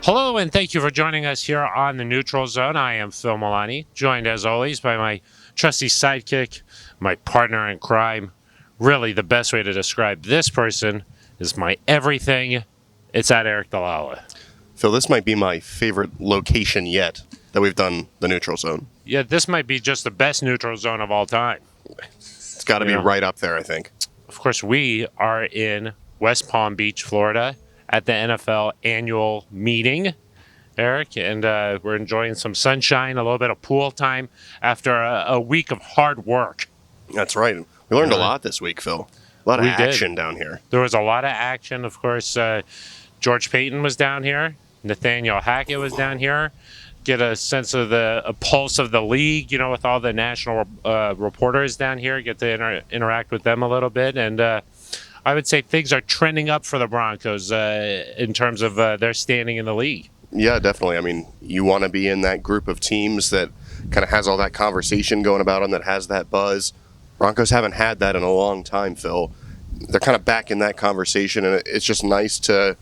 Hello, and thank you for joining us here on the Neutral Zone. I am Phil Milani, joined as always by my trusty sidekick, my partner in crime. Really, the best way to describe this person is my everything. It's at Eric Dalala. Phil, this might be my favorite location yet that we've done the Neutral Zone. Yeah, this might be just the best Neutral Zone of all time. It's got to be right up there, I think. Of course, we are in West Palm Beach, Florida, at the NFL annual meeting, Eric, and we're enjoying some sunshine, a little bit of pool time after a week of hard work. That's right. We learned a lot this week, Phil. A lot of action down here. There was a lot of action. Of course, George Paton was down here. Nathaniel Hackett was down here. Get a sense of a pulse of the league, with all the national reporters down here. Get to interact with them a little bit. And I would say things are trending up for the Broncos in terms of their standing in the league. Yeah, definitely. I mean, you want to be in that group of teams that kind of has all that conversation going about them, that has that buzz. Broncos haven't had that in a long time, Phil. They're kind of back in that conversation, and it's just nice to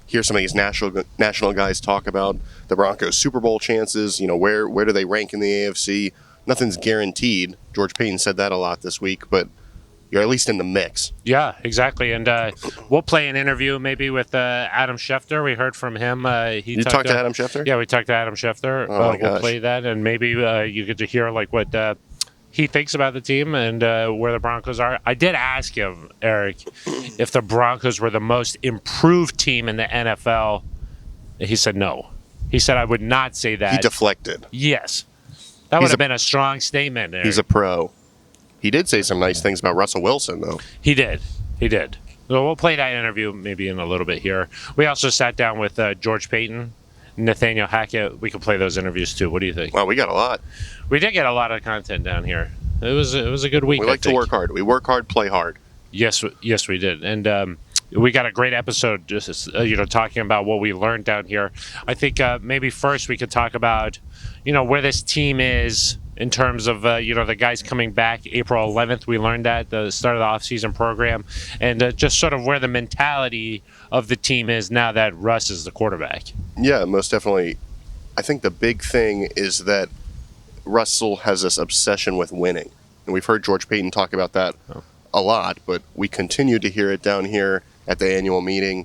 hear some of these national guys talk about the Broncos' Super Bowl chances. Where do they rank in the AFC? Nothing's guaranteed. George Paton said that a lot this week, but you're at least in the mix. Yeah, exactly. And we'll play an interview maybe with Adam Schefter. We heard from him. You talked to Adam Schefter? Yeah, we talked to Adam Schefter. We'll play that, and maybe you get to hear what he thinks about the team and where the Broncos are. I did ask him, Eric, if the Broncos were the most improved team in the NFL. He said no. He said, I would not say that. He deflected. Yes. That would have been a strong statement, Eric. He's a pro. He did say some nice things about Russell Wilson, though. He did. So we'll play that interview maybe in a little bit here. We also sat down with George Paton, Nathaniel Hackett. We could play those interviews too. What do you think? Well, we got a lot. We did get a lot of content down here. It was a good week. We like to work hard. We work hard, play hard. Yes, we did. And we got a great episode just talking about what we learned down here. I think maybe first we could talk about where this team is in terms of, the guys coming back April 11th. We learned that, the start of the offseason program, and just sort of where the mentality of the team is now that Russ is the quarterback. Yeah, most definitely. I think the big thing is that Russell has this obsession with winning. And we've heard George Paton talk about that a lot, but we continue to hear it down here at the annual meeting.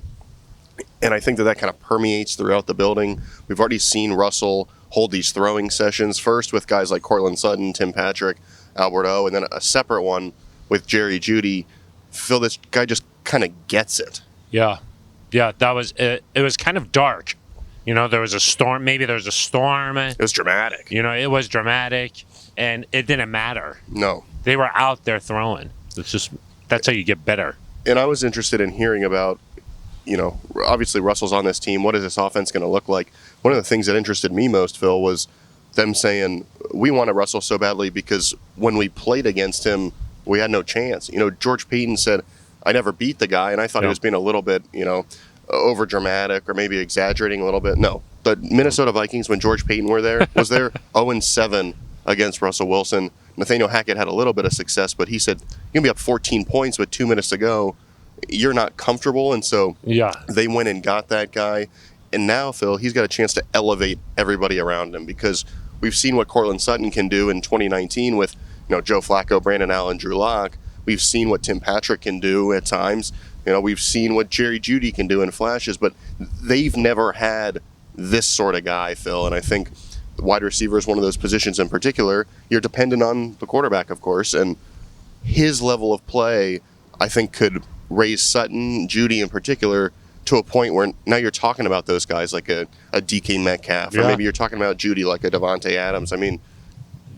And I think that kind of permeates throughout the building. We've already seen Russell hold these throwing sessions, first with guys like Cortland Sutton, Tim Patrick, Albert O, and then a separate one with Jerry Jeudy. Phil, this guy just kind of gets it. Yeah, that was it. It was kind of dark. There was a storm. Maybe there was a storm. It was dramatic. It was dramatic, and it didn't matter. No. They were out there throwing. That's how you get better. And I was interested in hearing about, obviously Russell's on this team. What is this offense going to look like? One of the things that interested me most, Phil, was them saying, we wanted Russell so badly because when we played against him, we had no chance. George Paton said, I never beat the guy, and I thought he was being a little bit, over dramatic or maybe exaggerating a little bit. No, the Minnesota Vikings, when George Paton was there 0-7 against Russell Wilson. Nathaniel Hackett had a little bit of success, but he said, you're going to be up 14 points with 2 minutes to go. You're not comfortable, and so they went and got that guy. And now, Phil, he's got a chance to elevate everybody around him because we've seen what Cortland Sutton can do in 2019 with Joe Flacco, Brandon Allen, Drew Lock. We've seen what Tim Patrick can do at times. We've seen what Jerry Jeudy can do in flashes, but they've never had this sort of guy, Phil. And I think the wide receiver is one of those positions in particular. You're dependent on the quarterback, of course, and his level of play, I think, could raise Sutton, Jeudy in particular, to a point where now you're talking about those guys like a DK Metcalf, or maybe you're talking about Jeudy like a Devontae Adams. I mean,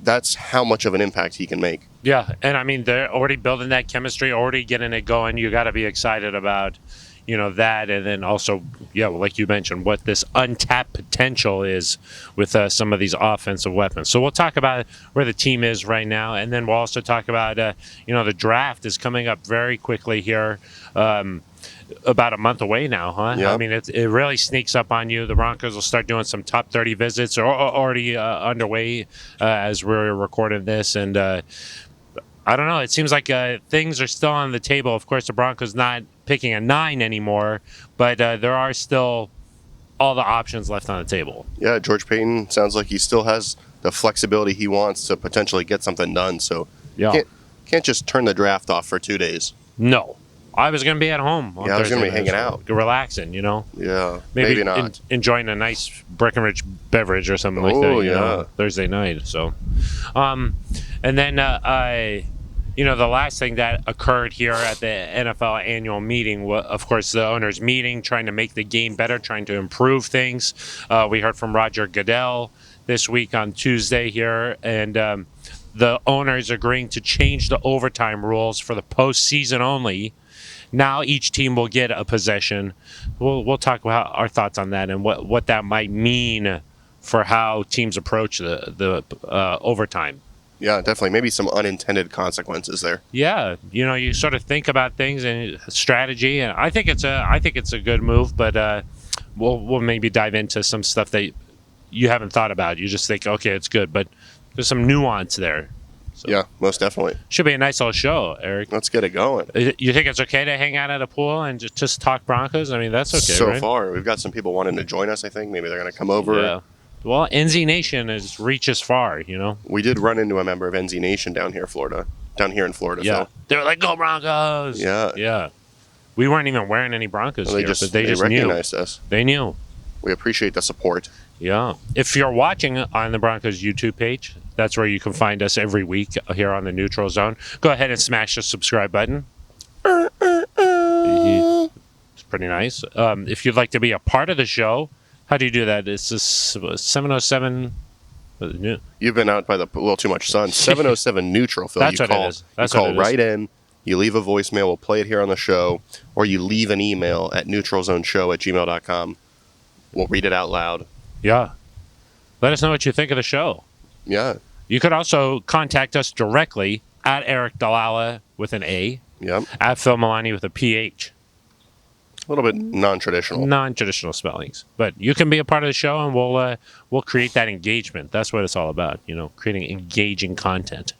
that's how much of an impact he can make. Yeah, and I mean, they're already building that chemistry, already getting it going. You got to be excited about, that, and then also, like you mentioned, what this untapped potential is with some of these offensive weapons. So we'll talk about where the team is right now, and then we'll also talk about, the draft is coming up very quickly here. About a month away now, huh? Yep. I mean, it really sneaks up on you. The Broncos will start doing some top 30 visits, or already underway as we're recording this. And I don't know. It seems like things are still on the table. Of course, the Broncos not picking a 9 anymore, but there are still all the options left on the table. Yeah, George Paton sounds like he still has the flexibility he wants to potentially get something done. So Yeah. can't just turn the draft off for 2 days. No. I was going to be at home. Yeah, I was going to be hanging out. Relaxing, Yeah, Maybe not. Enjoying a nice Breckenridge beverage or something like that. Oh, yeah. Thursday night. So, and then, the last thing that occurred here at the NFL annual meeting was, of course, the owners' meeting, trying to make the game better, trying to improve things. We heard from Roger Goodell this week on Tuesday here, and the owners agreeing to change the overtime rules for the postseason only. Now each team will get a possession. We'll talk about our thoughts on that and what that might mean for how teams approach the overtime. Yeah, definitely. Maybe some unintended consequences there. Yeah, you sort of think about things and strategy, and I think it's a good move. But we'll maybe dive into some stuff that you haven't thought about. You just think, okay, it's good, but there's some nuance there. So, yeah, most definitely. Should be a nice little show, Eric. Let's get it going. You think it's okay to hang out at a pool and just talk Broncos? I mean, that's okay, so right? far, we've got some people wanting to join us, I think. Maybe they're going to come over. Yeah. Well, NZ Nation reaches far, We did run into a member of NZ Nation down here in Florida. Yeah. Phil. They were like, go Broncos! Yeah. Yeah. We weren't even wearing any Broncos Well, here, but they just recognized knew. us. They knew. We appreciate the support. Yeah. If you're watching on the Broncos YouTube page, that's where you can find us every week here on the Neutral Zone. Go ahead and smash the subscribe button. It's pretty nice. If you'd like to be a part of the show, how do you do that? It's this 707. You've been out by the little too much sun. 707 neutral, Phil. That's you what call, it is. That's you what call it is. right in. You leave a voicemail. We'll play it here on the show. Or you leave an email at neutralzoneshow@gmail.com. We'll read it out loud. Yeah. Let us know what you think of the show. Yeah. You could also contact us directly at Eric Dalala with an A, Yep. at Phil Milani with a PH. A little bit non-traditional. Non-traditional spellings. But you can be a part of the show, and we'll create that engagement. That's what it's all about, creating engaging content.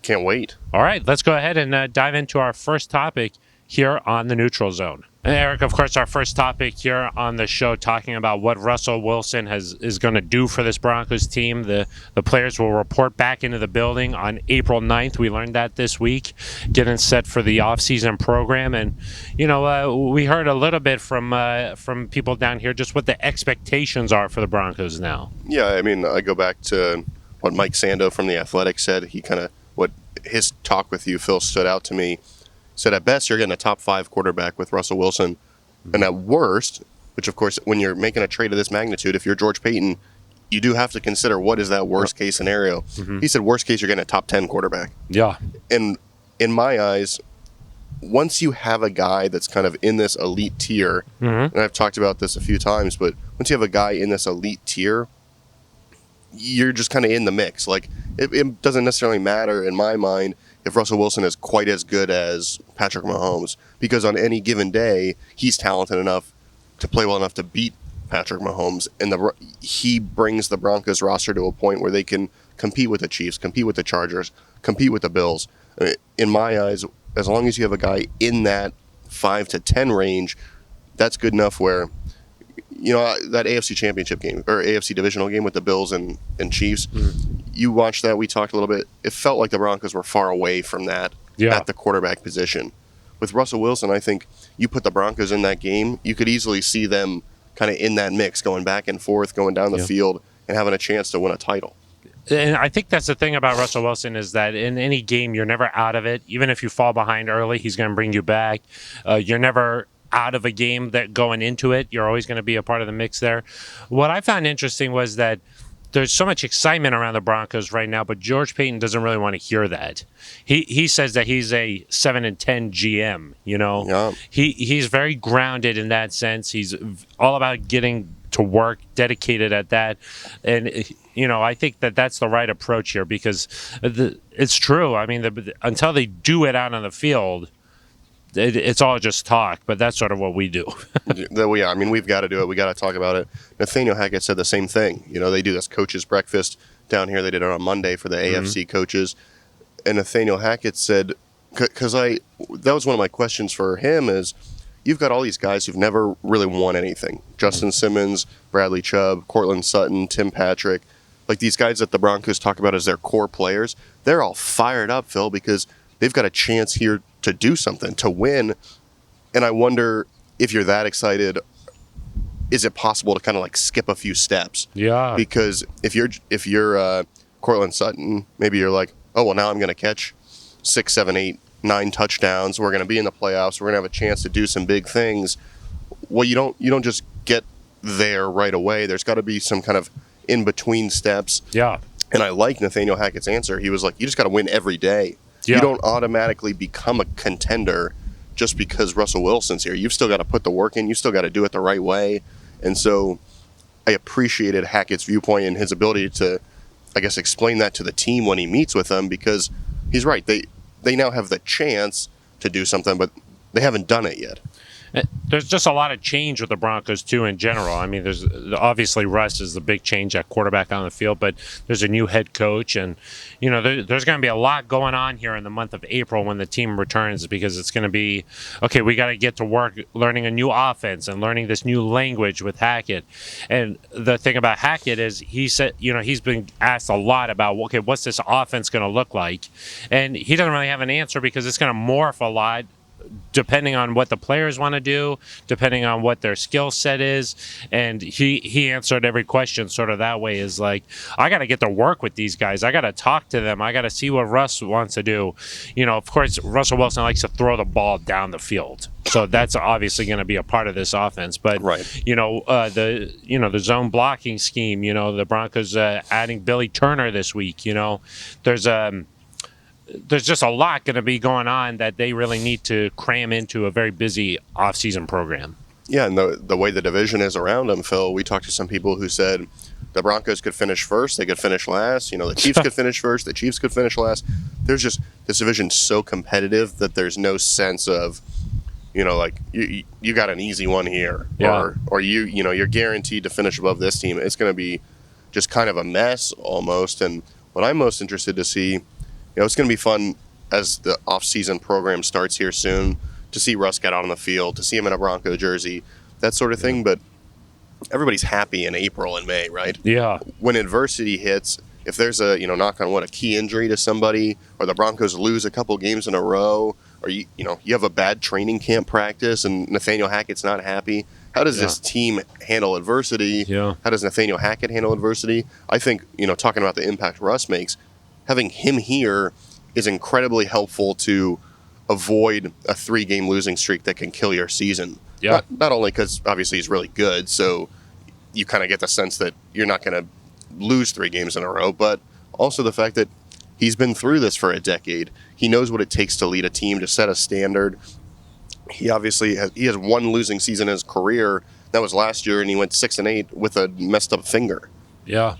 Can't wait. All right, let's go ahead and dive into our first topic here on the Neutral Zone. And Eric, of course, our first topic here on the show, talking about what Russell Wilson is going to do for this Broncos team. The players will report back into the building on April 9th. We learned that this week, getting set for the offseason program. And, we heard a little bit from people down here just what the expectations are for the Broncos now. Yeah, I mean, I go back to what Mike Sando from The Athletic said. What his talk with you, Phil, stood out to me. Said at best you're getting a top 5 quarterback with Russell Wilson, and at worst, which of course when you're making a trade of this magnitude, if you're George Paton, you do have to consider what is that worst case scenario. Mm-hmm. He said worst case you're getting a top 10 quarterback. Yeah. And in my eyes, once you have a guy that's kind of in this elite tier, and I've talked about this a few times, but once you have a guy in this elite tier, you're just kind of in the mix. Like it doesn't necessarily matter in my mind if Russell Wilson is quite as good as Patrick Mahomes, because on any given day, he's talented enough to play well enough to beat Patrick Mahomes, and he brings the Broncos roster to a point where they can compete with the Chiefs, compete with the Chargers, compete with the Bills. I mean, in my eyes, as long as you have a guy in that 5 to 10 range, that's good enough where, that AFC championship game or AFC divisional game with the Bills and Chiefs, you watched that. We talked a little bit. It felt like the Broncos were far away from that at the quarterback position. With Russell Wilson, I think you put the Broncos in that game, you could easily see them kind of in that mix, going back and forth, going down the field, and having a chance to win a title. And I think that's the thing about Russell Wilson is that in any game, you're never out of it. Even if you fall behind early, he's going to bring you back. You're never out of a game that going into it. You're always going to be a part of the mix there. What I found interesting was that there's so much excitement around the Broncos right now, but George Paton doesn't really want to hear that. He says that he's a 7-10 GM, Yeah. He's very grounded in that sense. He's all about getting to work, dedicated at that. And, I think that that's the right approach here because it's true. I mean, until they do it out on the field, it's all just talk, but that's sort of what we do. I mean, we've got to do it. We got to talk about it. Nathaniel Hackett said the same thing. They do this coaches breakfast down here. They did it on Monday for the AFC coaches. And Nathaniel Hackett said, because that was one of my questions for him is, you've got all these guys who've never really won anything. Justin Simmons, Bradley Chubb, Cortland Sutton, Tim Patrick. Like these guys that the Broncos talk about as their core players, they're all fired up, Phil, because they've got a chance here to do something, to win. And I wonder if you're that excited, is it possible to kind of like skip a few steps? Yeah. Because if you're Cortland Sutton, maybe you're like, oh, well, now I'm going to catch 6, 7, 8, 9 touchdowns. We're going to be in the playoffs. We're going to have a chance to do some big things. Well, you don't just get there right away. There's got to be some kind of in-between steps. Yeah. And I like Nathaniel Hackett's answer. He was like, you just got to win every day. Yeah. You don't automatically become a contender just because Russell Wilson's here. You've still got to put the work in. You still got to do it the right way. And so I appreciated Hackett's viewpoint and his ability to, I guess, explain that to the team when he meets with them, because he's right. They now have the chance to do something, but they haven't done it yet. There's just a lot of change with the Broncos, too, in general. I mean, there's obviously Russ is the big change at quarterback on the field, but there's a new head coach. And, you know, there's going to be a lot going on here in the month of April when the team returns, because it's going to be, okay, we got to get to work learning a new offense and learning this new language with Hackett. And the thing about Hackett is he said, you know, he's been asked a lot about, okay, what's this offense going to look like? And he doesn't really have an answer, because it's going to morph a lot depending on what the players want to do, depending on what their skill set is. And he answered every question sort of that way, is like, I got to get to work with these guys. I got to talk to them. I got to see what Russ wants to do. You know, of course, Russell Wilson likes to throw the ball down the field. So that's obviously going to be a part of this offense. But, right. The zone blocking scheme, you know, the Broncos adding Billy Turner this week, you know, there's just a lot going to be going on that they really need to cram into a very busy offseason program. Yeah, and the way the division is around them, Phil, we talked to some people who said the Broncos could finish first, they could finish last, you know, the Chiefs could finish first, the Chiefs could finish last. There's just, this division so competitive that there's no sense of, you know, like you got an easy one here, yeah. or you're guaranteed to finish above this team. It's going to be just kind of a mess almost. And what I'm most interested to see, you know, it's going to be fun as the off-season program starts here soon to see Russ get out on the field, to see him in a Bronco jersey, that sort of thing. But everybody's happy in April and May, right? Yeah. When adversity hits, if there's a, you know, knock on wood, a key injury to somebody, or the Broncos lose a couple games in a row, or you have a bad training camp practice and Nathaniel Hackett's not happy, how does this team handle adversity? Yeah. How does Nathaniel Hackett handle adversity? I think, you know, talking about the impact Russ makes, having him here is incredibly helpful to avoid a 3-game losing streak that can kill your season. Yeah. Not only because obviously he's really good, so you kind of get the sense that you're not going to lose 3 games in a row, but also the fact that he's been through this for a decade. He knows what it takes to lead a team, to set a standard. He obviously has one losing season in his career. That was last year, and he went 6-8 with a messed up finger. Yeah.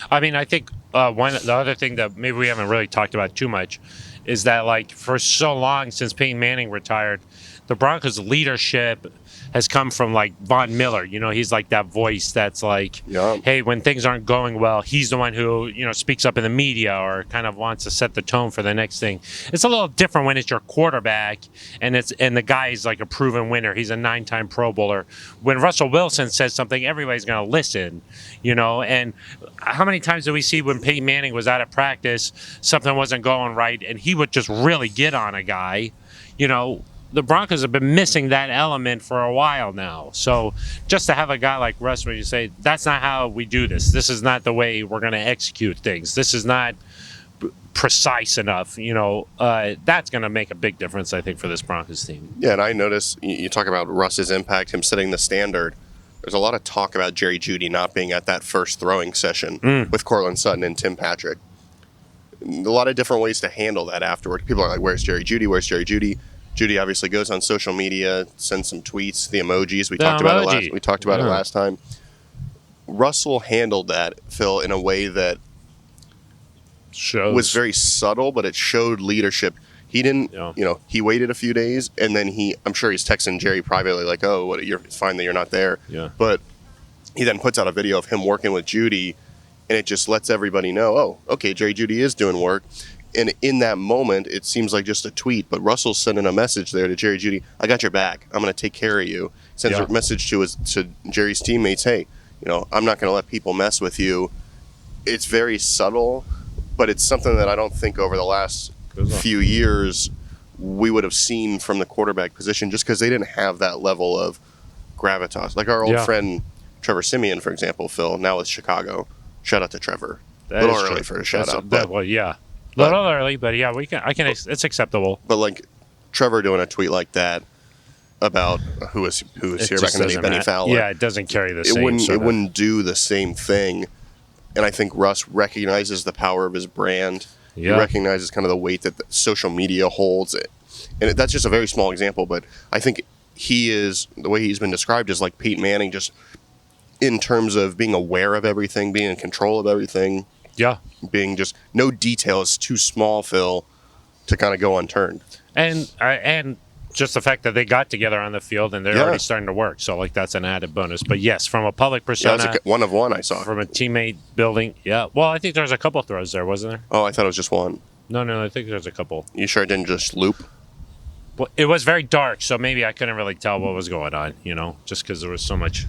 I mean, I think the other thing that maybe we haven't really talked about too much is that, like, for so long since Peyton Manning retired, the Broncos' leadership has come from, like, Von Miller. You know, he's like that voice that's like, hey, when things aren't going well, he's the one who, you know, speaks up in the media or kind of wants to set the tone for the next thing. It's a little different when it's your quarterback and the guy is like a proven winner. He's a 9-time Pro Bowler. When Russell Wilson says something, everybody's going to listen, you know. And how many times did we see when Peyton Manning was out of practice, something wasn't going right, and he would just really get on a guy, you know. The Broncos have been missing that element for a while now. So just to have a guy like Russ where you say, that's not how we do this. This is not the way we're going to execute things. This is not precise enough. You know, that's going to make a big difference, I think, for this Broncos team. Yeah, and I notice you talk about Russ's impact, him setting the standard. There's a lot of talk about Jerry Jeudy not being at that first throwing session with Cortland Sutton and Tim Patrick. A lot of different ways to handle that afterward. People are like, where's Jerry Jeudy? Where's Jerry Jeudy? Judy obviously goes on social media, sends some tweets, the emojis. We talked about it last time. Russell handled that, Phil, in a way that was very subtle, but it showed leadership. He didn't, he waited a few days, and then I'm sure he's texting Jerry privately like, "Oh, it's fine that you're not there." Yeah. But he then puts out a video of him working with Judy, and it just lets everybody know, oh, okay, Jerry Jeudy is doing work. And in that moment, it seems like just a tweet, but Russell's sending a message there to Jerry Jeudy. I got your back. I'm going to take care of you. Sends a message to Jerry's teammates. Hey, I'm not going to let people mess with you. It's very subtle, but it's something that I don't think over the last few years we would have seen from the quarterback position, just because they didn't have that level of gravitas. Like our old friend Trevor Siemian, for example, Phil, now with Chicago. Shout out to Trevor. A little early for a shout out. Well, yeah. A little early, but yeah, it's acceptable. But like Trevor doing a tweet like that about who was here back in the day, Benny Fowler. Yeah, it doesn't carry the same. It wouldn't do the same thing. And I think Russ recognizes the power of his brand. Yeah. He recognizes kind of the weight that the social media holds. And that's just a very small example, but I think the way he's been described is like Peyton Manning, just in terms of being aware of everything, being in control of everything. Yeah. Being just no detail is too small, Phil, to kind of go unturned. And just the fact that they got together on the field and they're already starting to work. So, like, that's an added bonus. But, yes, from a public persona. That was one of one I saw. From a teammate building. Yeah. Well, I think there was a couple throws there, wasn't there? Oh, I thought it was just one. No, I think there's a couple. You sure it didn't just loop? Well, it was very dark, so maybe I couldn't really tell what was going on, just because there was so much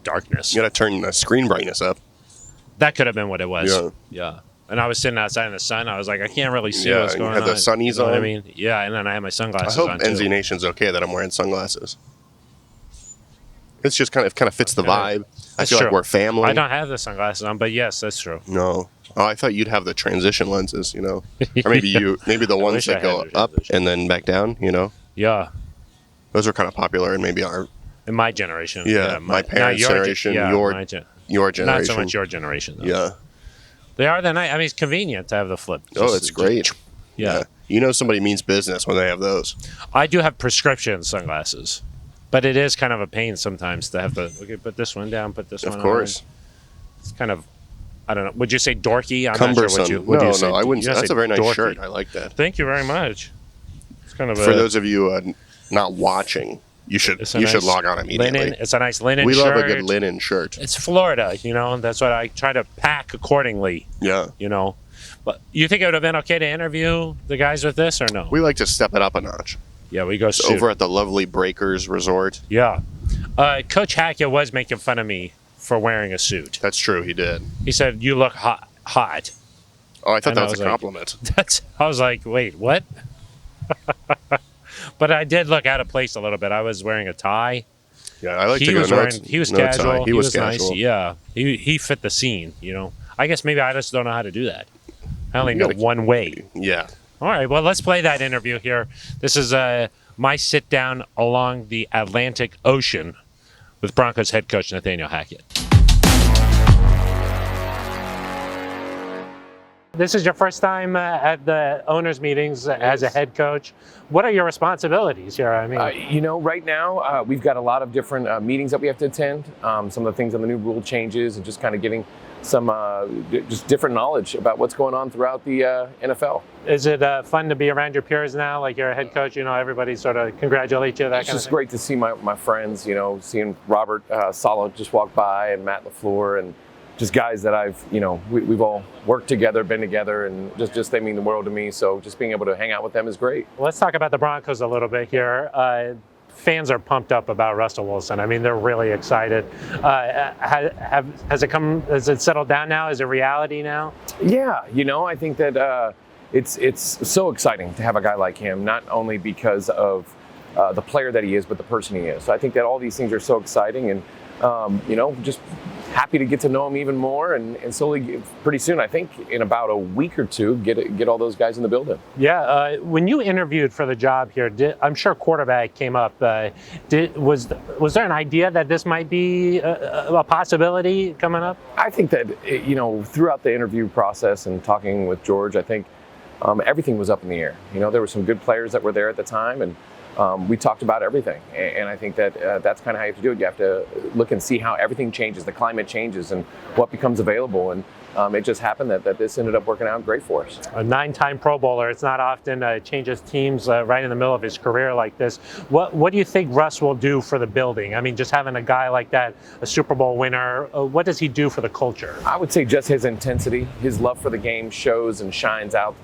darkness. You got to turn the screen brightness up. That could have been what it was. Yeah. And I was sitting outside in the sun. I was like, I can't really see what's going on. You had the sunnies on. What I mean? Yeah, and then I had my sunglasses on. I hope NZ Nation's okay that I'm wearing sunglasses. It's just kind of fits the vibe. I feel like we're family. I don't have the sunglasses on, but yes, that's true. No. Oh, I thought you'd have the transition lenses, Or maybe the ones that go up and then back down, Yeah. Those are kind of popular in my generation. Yeah, my parents' generation, your generation. Not so much your generation, though. Yeah. They are nice. I mean, it's convenient to have the flip. It's great. Yeah. Somebody means business when they have those. I do have prescription sunglasses, but it is kind of a pain sometimes to have to, put this one down, put this one on. Of course. It's kind of, I don't know. Would you say dorky? I'm cumbersome. Not sure. Would you say, I wouldn't. That's a very nice shirt. I like that. Thank you very much. It's kind of for those of you not watching. You should log on immediately. It's a nice linen shirt. We love a good linen shirt. It's Florida, that's what I try to pack accordingly. Yeah. But you think it would have been okay to interview the guys with this or no? We like to step it up a notch. Yeah, we go over at the lovely Breakers Resort. Yeah. Coach Hackett was making fun of me for wearing a suit. That's true, he did. He said, "You look hot." Oh, I thought that was a compliment. I was like, wait, what? But I did look out of place a little bit. I was wearing a tie. Yeah, I like to go nuts. He was casual. He was casual. Nice. Yeah, he fit the scene. I guess maybe I just don't know how to do that. I only know one way. Yeah. All right. Well, let's play that interview here. This is my sit down along the Atlantic Ocean with Broncos head coach Nathaniel Hackett. This is your first time at the owners' meetings as a head coach. What are your responsibilities here? I mean, right now we've got a lot of different meetings that we have to attend. Some of the things on the new rule changes and just kind of getting some just different knowledge about what's going on throughout the NFL. Is it fun to be around your peers now? Like you're a head coach, everybody sort of congratulate you. It's just great to see my friends. Seeing Robert Sala just walk by and Matt LaFleur and just guys that I've, we've all worked together, been together, and just they mean the world to me. So just being able to hang out with them is great. Let's talk about the Broncos a little bit here. Fans are pumped up about Russell Wilson. I mean, they're really excited. Has it settled down now? Is it reality now? Yeah, I think that it's so exciting to have a guy like him, not only because of the player that he is, but the person he is. So I think that all these things are so exciting, and just happy to get to know him even more, and slowly, pretty soon, I think in about a week or two, get all those guys in the building. Yeah, when you interviewed for the job here, I'm sure quarterback came up. Was there an idea that this might be a possibility coming up? I think that throughout the interview process and talking with George, I think everything was up in the air. There were some good players that were there at the time, and we talked about everything, and I think that that's kind of how you have to do it. You have to look and see how everything changes, the climate changes, and what becomes available. And it just happened that this ended up working out great for us. A 9-time Pro Bowler. It's not often changes teams right in the middle of his career like this. What do you think Russ will do for the building? I mean, just having a guy like that, a Super Bowl winner, what does he do for the culture? I would say just his intensity, his love for the game shows and shines out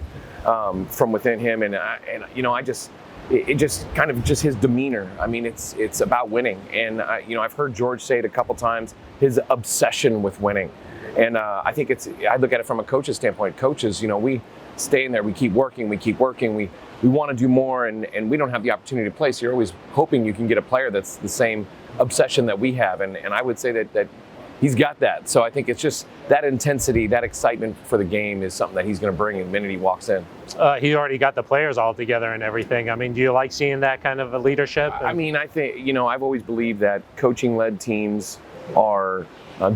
from within him, and I just. It just kind of just his demeanor. I mean, it's about winning, and I've heard George say it a couple times. His obsession with winning, and I think I look at it from a coach's standpoint. Coaches, we stay in there, we keep working, we want to do more, and we don't have the opportunity to play. So you're always hoping you can get a player that's the same obsession that we have, and I would say that he's got that. So I think it's just that intensity, that excitement for the game is something that he's going to bring the minute he walks in. He already got the players all together and everything. I mean, do you like seeing that kind of a leadership? I mean, I think, I've always believed that coaching-led teams are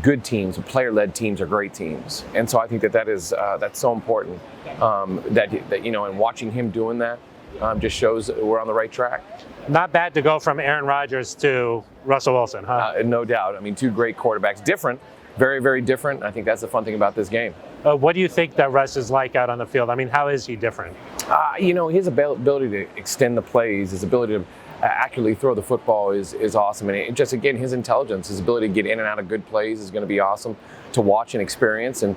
good teams, player-led teams are great teams. And so I think that's so important, and watching him doing that just shows that we're on the right track. Not bad to go from Aaron Rodgers to Russell Wilson, huh? No doubt. I mean, two great quarterbacks. Different, very, very different. I think that's the fun thing about this game. What do you think that Russ is like out on the field? I mean, how is he different? His ability to extend the plays, his ability to accurately throw the football is awesome. And just, again, his intelligence, his ability to get in and out of good plays is going to be awesome to watch and experience. And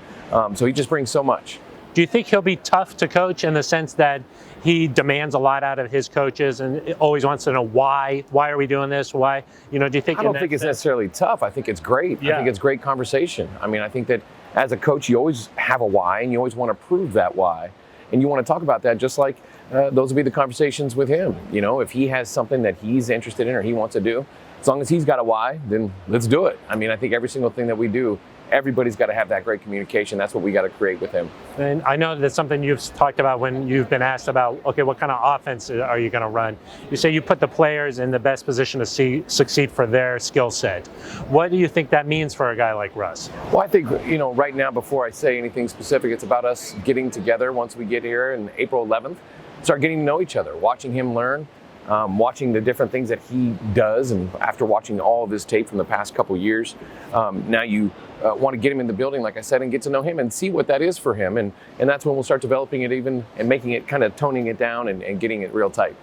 so he just brings so much. Do you think he'll be tough to coach in the sense that he demands a lot out of his coaches and always wants to know why? Why are we doing this? Why? Do you think? I don't think it's necessarily tough. I think it's great. Yeah. I think it's great conversation. I mean, I think that as a coach, you always have a why, and you always want to prove that why, and you want to talk about that. Just like those will be the conversations with him. If he has something that he's interested in or he wants to do, as long as he's got a why, then let's do it. I mean, I think every single thing that we do, everybody's got to have that great communication. That's what we got to create with him. And I know that's something you've talked about when you've been asked about, okay, what kind of offense are you going to run? You say you put the players in the best position to succeed for their skill set. What do you think that means for a guy like Russ? Well, I think, right now, before I say anything specific, it's about us getting together once we get here on April 11th, start getting to know each other, watching him learn, watching the different things that he does. And after watching all of his tape from the past couple years, now you want to get him in the building, like I said, and get to know him and see what that is for him. And that's when we'll start developing it even and making it, kind of toning it down and getting it real tight.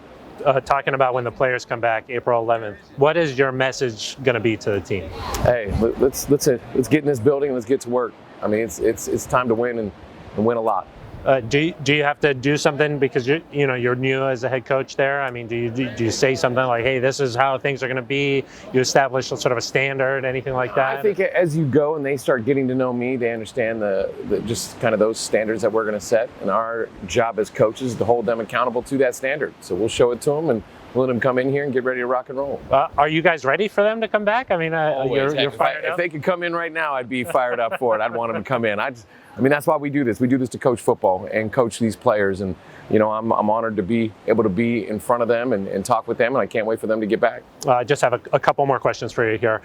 Talking about when the players come back, April 11th, what is your message going to be to the team? Hey, let's get in this building and let's get to work. I mean, it's time to win and win a lot. Do you have to do something because you're new as a head coach there? I mean, do you say something like, hey, this is how things are going to be? You establish sort of a standard, anything like that? I think as you go and they start getting to know me, they understand the just kind of those standards that we're going to set. And our job as coaches is to hold them accountable to that standard. So we'll show it to them and let them come in here and get ready to rock and roll. Are you guys ready for them to come back? I mean, you're fired up? If they could come in right now, I'd be fired up for it. I'd want them to come in. I mean, that's why we do this. We do this to coach football and coach these players. And, I'm honored to be able to be in front of them and talk with them. And I can't wait for them to get back. I just have a couple more questions for you here.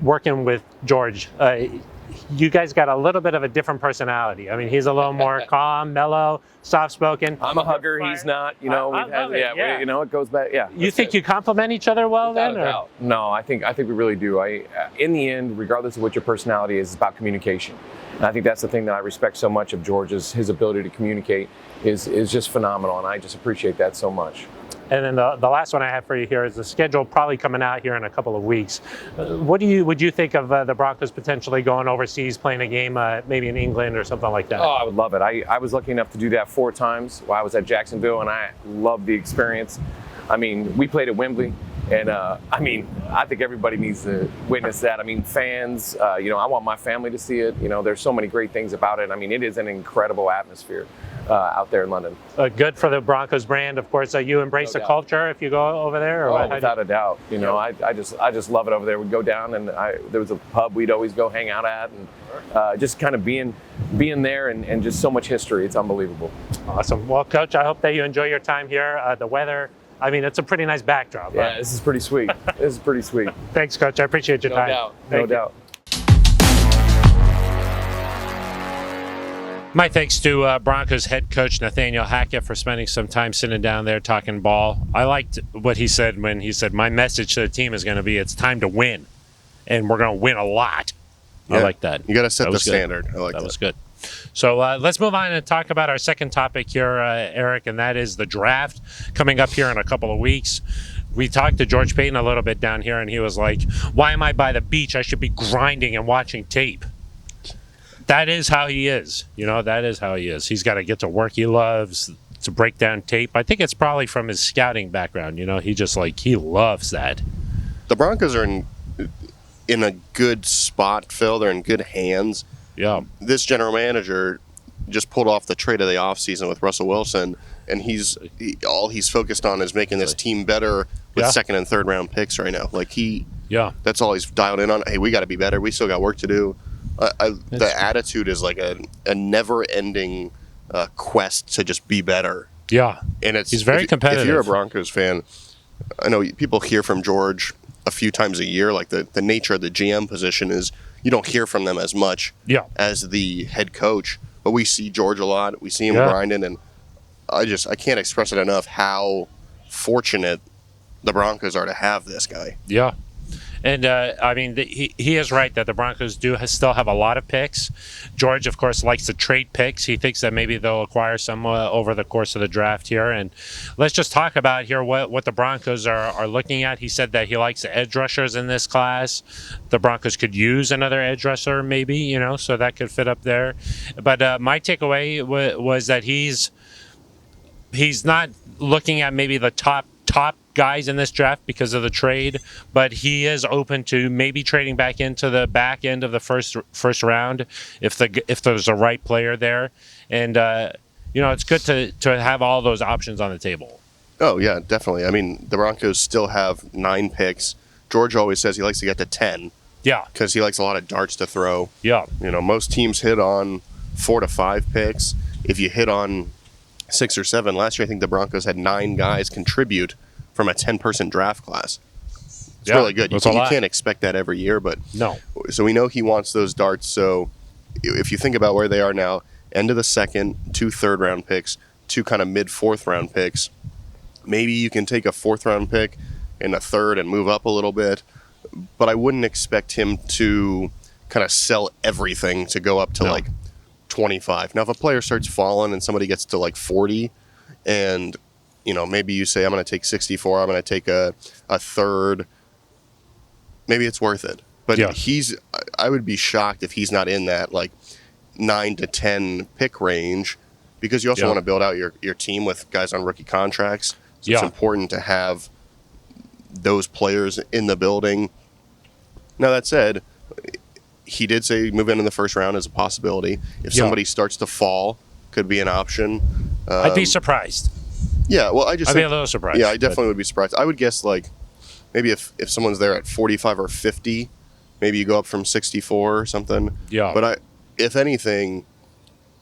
Working with George, you guys got a little bit of a different personality. I mean, he's a little more calm, mellow, soft-spoken. I'm a hugger. He's not. It goes back. Yeah. You think you complement each other well then? Or? No, I think we really do. In the end, regardless of what your personality is, it's about communication. And I think that's the thing that I respect so much of George is his ability to communicate is just phenomenal, and I just appreciate that so much. And then the last one I have for you here is the schedule probably coming out here in a couple of weeks. What would you think of the Broncos potentially going overseas, playing a game maybe in England or something like that? Oh, I would love it. I was lucky enough to do that 4 times while I was at Jacksonville, and I loved the experience. I mean, we played at Wembley. And I think everybody needs to witness that. I mean, fans, I want my family to see it. There's so many great things about it. I mean, it is an incredible atmosphere out there in London. Good for the Broncos brand, of course. You embrace the culture if you go over there? Or without a doubt. I just love it over there. We'd go down and there was a pub we'd always go hang out at, and just kind of being there and just so much history. It's unbelievable. Awesome. Well, Coach, I hope that you enjoy your time here. The weather. I mean, it's a pretty nice backdrop. Yeah, right? This is pretty sweet. This is pretty sweet. Thanks, Coach. I appreciate your time. No doubt. My thanks to Broncos head coach Nathaniel Hackett for spending some time sitting down there talking ball. I liked what he said when he said, my message to the team is going to be it's time to win, and we're going to win a lot. Yeah, I like that. You got to set the standard. I like that. That was good. So let's move on and talk about our second topic here, Eric, and that is the draft coming up here in a couple of weeks. We talked to George Paton a little bit down here, and he was like, why am I by the beach? I should be grinding and watching tape. that is how he is. That is how he is. He's got to get to work he loves, to break down tape. I think it's probably from his scouting background. He just he loves that. The Broncos are in a good spot, Phil. They're in good hands. Yeah. This general manager just pulled off the trade of the offseason with Russell Wilson, and all he's focused on is making this team better with second and third round picks right now. That's all he's dialed in on. Hey, we got to be better. We still got work to do. The attitude is like a never-ending quest to just be better. Yeah, and he's very competitive. If you're a Broncos fan, I know people hear from George a few times a year. Like the nature of the GM position is you don't hear from them as much as the head coach. But we see George a lot. We see him grinding, and I can't express it enough how fortunate the Broncos are to have this guy. Yeah. And, he is right that the Broncos still have a lot of picks. George, of course, likes to trade picks. He thinks that maybe they'll acquire some over the course of the draft here. And let's just talk about here what the Broncos are looking at. He said that he likes the edge rushers in this class. The Broncos could use another edge rusher maybe, so that could fit up there. But my takeaway was that he's not looking at maybe the top guys in this draft because of the trade, but he is open to maybe trading back into the back end of the first round if there's a right player there. And it's good to have all those options on the table. Oh yeah, definitely. I mean, the Broncos still have 9 picks. George always says he likes to get to 10. Yeah, because he likes a lot of darts to throw. Yeah, most teams hit on 4 to 5 picks. If you hit on 6 or 7, last year I think the Broncos had 9 guys contribute from a 10-person draft class. It's really good. You can't expect that every year, but no. So we know he wants those darts. So if you think about where they are now, end of the second, 2 third-round picks, 2 kind of mid-4th-round picks. Maybe you can take a 4th-round pick and a 3rd and move up a little bit, but I wouldn't expect him to kind of sell everything to go up to 25. Now, if a player starts falling and somebody gets to 40 and maybe you say, I'm going to take 64, I'm going to take a 3rd. Maybe it's worth it. But I would be shocked if he's not in that 9 to 10 pick range, because you also want to build out your team with guys on rookie contracts. So it's important to have those players in the building. Now, that said, he did say move in the first round is a possibility. If somebody starts to fall, could be an option. I'd be surprised. Yeah, well, I'd be a little surprised. Yeah, I definitely would be surprised. I would guess maybe if someone's there at 45 or 50, maybe you go up from 64 or something. Yeah. But if anything,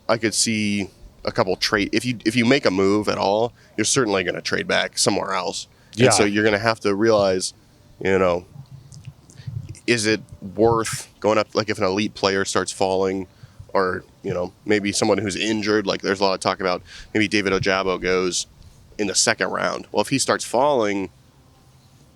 I could see a couple trade. If you make a move at all, you're certainly going to trade back somewhere else. Yeah. And so you're going to have to realize, is it worth going up? If an elite player starts falling, or maybe someone who's injured. There's a lot of talk about maybe David Ojabo goes in the 2nd round. Well, if he starts falling,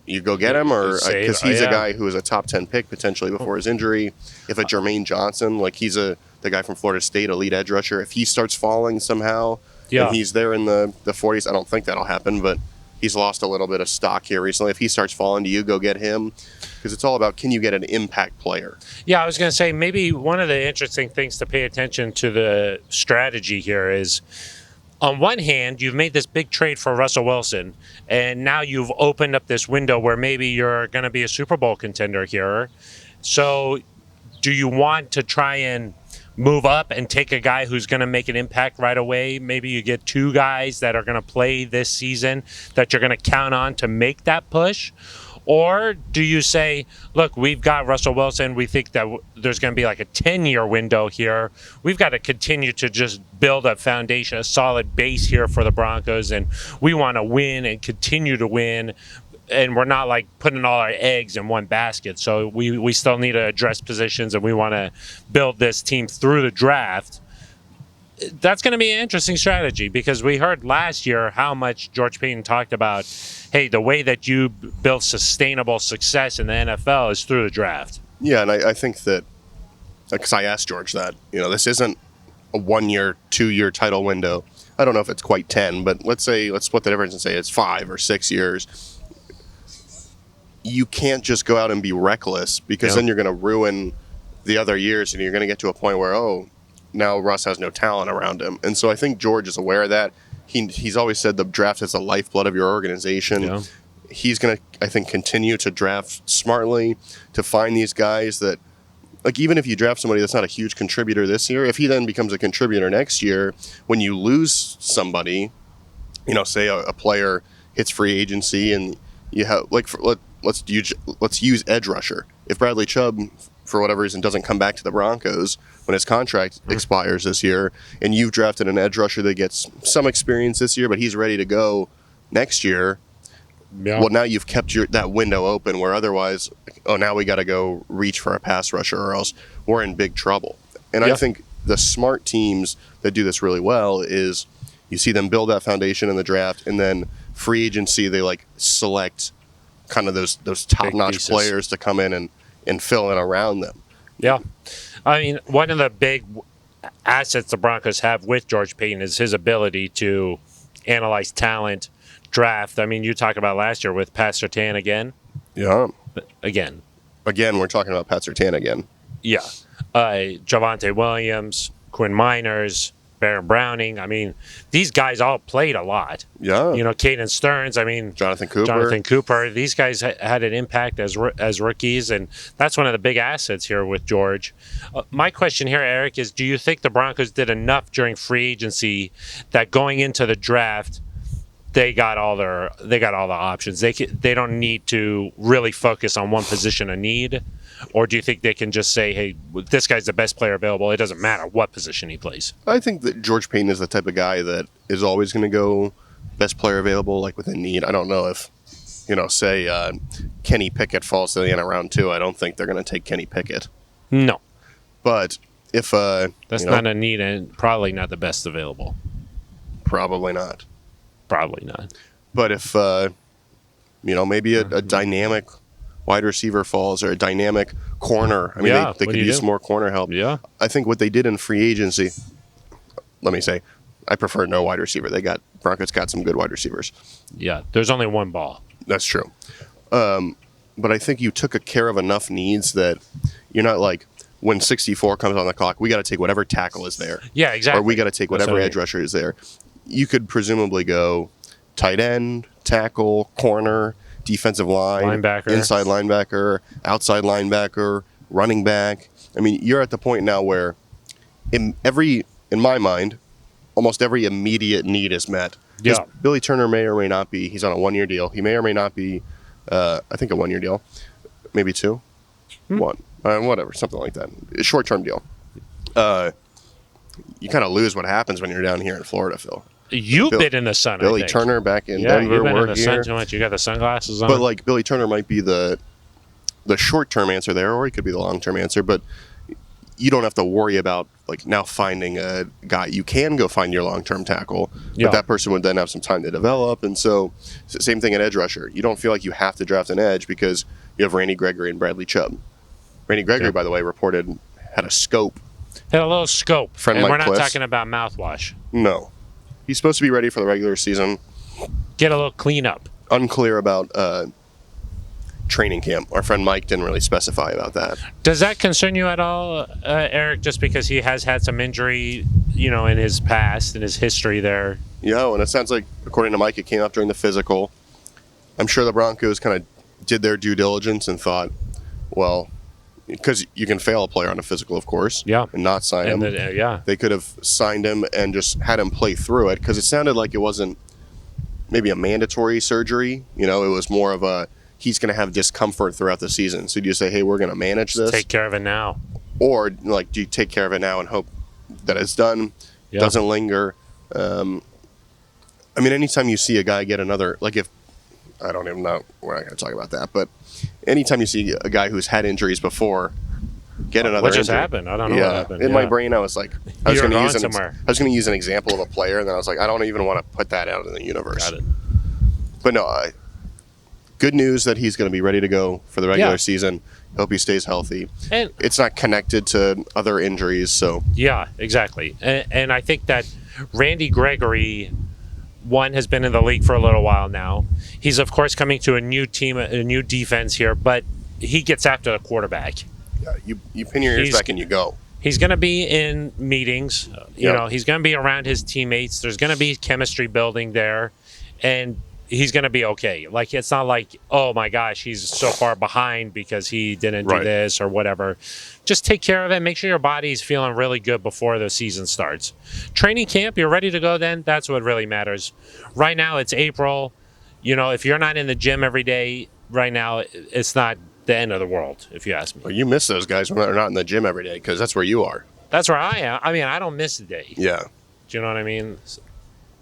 you go get him, or because he's a guy who was a top 10 pick potentially before his injury. If a Jermaine Johnson, he's the guy from Florida State, elite edge rusher, if he starts falling somehow and he's there in the 40s, I don't think that'll happen, but he's lost a little bit of stock here recently. If he starts falling, do you go get him? Because it's all about, can you get an impact player? Yeah, I was going to say, maybe one of the interesting things to pay attention to the strategy here is, on one hand, you've made this big trade for Russell Wilson, and now you've opened up this window where maybe you're going to be a Super Bowl contender here. So do you want to try and move up and take a guy who's going to make an impact right away? Maybe you get 2 guys that are going to play this season that you're going to count on to make that push. Or do you say, look, we've got Russell Wilson. We think that there's going to be a 10-year window here. We've got to continue to just build a foundation, a solid base here for the Broncos, and we want to win and continue to win. And we're not putting all our eggs in one basket. So we still need to address positions, and we want to build this team through the draft. That's going to be an interesting strategy, because we heard last year how much George Paton talked about, hey, the way that you build sustainable success in the NFL is through the draft. Yeah, and I think that, because I asked George that, this isn't a 1-year, 2-year title window. I don't know if it's quite 10, but let's split the difference and say it's 5 or 6 years. You can't just go out and be reckless, because then you're going to ruin the other years, and you're going to get to a point where, now Russ has no talent around him. And so I think George is aware of that. He's always said the draft is the lifeblood of your organization. Yeah. He's going to, I think, continue to draft smartly to find these guys that, like, even if you draft somebody that's not a huge contributor this year, if he then becomes a contributor next year, when you lose somebody, say a player hits free agency and you have, like, let's use edge rusher. If Bradley Chubb, for whatever reason, doesn't come back to the Broncos when his contract expires this year, and you've drafted an edge rusher that gets some experience this year, but he's ready to go next year, well, now you've kept that window open where otherwise, now we got to go reach for a pass rusher or else we're in big trouble. And I think the smart teams that do this really well is you see them build that foundation in the draft, and then free agency, they like select kind of those top-notch players to come in and fill in around them. Yeah. I mean, one of the big assets the Broncos have with George Paton is his ability to analyze talent, draft. I mean, you talk about last year with Pat Surtain again. Yeah. Again, we're talking about Pat Surtain again. Yeah. Javonte Williams, Quinn Miners, Baron Browning. I mean, these guys all played a lot. Yeah. Caden Stearns. I mean, Jonathan Cooper. These guys had an impact as rookies, and that's one of the big assets here with George. My question here, Eric, is: do you think the Broncos did enough during free agency that going into the draft, they got all the options? They don't need to really focus on one position of need. Or do you think they can just say, hey, this guy's the best player available, it doesn't matter what position he plays? I think that George Paton is the type of guy that is always going to go best player available, like within need. I don't know if, say Kenny Pickett falls to the end of round 2. I don't think they're going to take Kenny Pickett. No. But if... that's not a need and probably not the best available. Probably not. Probably not. But if, maybe a dynamic wide receiver falls or a dynamic corner. I mean, they could use some more corner help. Yeah. I think what they did in free agency, let me say, I prefer no wide receiver. Broncos got some good wide receivers. Yeah, there's only one ball. That's true. But I think you took care of enough needs that you're not like, when 64 comes on the clock, we got to take whatever tackle is there. Yeah, exactly. Or we got to take whatever edge rusher is there. You could presumably go tight end, tackle, corner, defensive line, linebacker, inside linebacker, outside linebacker, running back. I mean, you're at the point now where in my mind, almost every immediate need is met. Yeah. Billy Turner may or may not be, he's on a 1-year deal. He may or may not be, I think a 1-year deal, maybe 2, 1, whatever, something like that. A short-term deal. You kind of lose what happens when you're down here in Florida, Phil. You've been in the sun, Billy Turner back in Denver. You've been in the here. sun too much. You got the sunglasses on. But like Billy Turner might be the short-term answer there, or he could be the long-term answer. But you don't have to worry about like now finding a guy. You can go find your long-term tackle, but that person would then have some time to develop. And so same thing at edge rusher. You don't feel like you have to draft an edge because you have Randy Gregory and Bradley Chubb. Randy Gregory, by the way, reported had a scope. Had a little scope. Friend and Mike we're not Kliss. talking about mouthwash. No. He's supposed to be ready for the regular season. Get a little cleanup. Unclear about training camp. Our friend Mike didn't really specify about that. Does that concern you at all, Eric, just because he has had some injury, in his past, in his history there? Yeah, and it sounds like, according to Mike, it came up during the physical. I'm sure the Broncos kind of did their due diligence and thought, well, because you can fail a player on a physical, of course, and not sign him. They could have signed him and just had him play through it, because it sounded like it wasn't maybe a mandatory surgery. It was more of a, he's going to have discomfort throughout the season. So do you say, hey, we're going to manage this? Take care of it now. Or, like, do you take care of it now and hope that it's done, doesn't linger? I mean, anytime you see a guy get another, like if, I don't even know, we're not going to talk about that, but anytime you see a guy who's had injuries before get another what just injury, happened? I don't know what happened. In my brain, I was like, I was going to use an example of a player, and then I was like, I don't even want to put that out in the universe. Got it. But no, good news that he's going to be ready to go for the regular season. Hope he stays healthy. And it's not connected to other injuries, so yeah, exactly. And I think that Randy Gregory, one, has been in the league for a little while now. He's, of course, coming to a new team, a new defense here, but he gets after the quarterback. You pin your ears back and you go. He's going to be in meetings. You know, he's going to be around his teammates. There's going to be chemistry building there, and he's going to be okay. Like, it's not like, oh my gosh, he's so far behind because he didn't do this or whatever. Just take care of it. Make sure your body's feeling really good before the season starts. Training camp, you're ready to go then. That's what really matters. Right now, it's April. You know, if you're not in the gym every day right now, it's not the end of the world, if you ask me. Well, you miss those guys when they're not in the gym every day because that's where you are. That's where I am. I mean, I don't miss a day. Yeah. Do you know what I mean?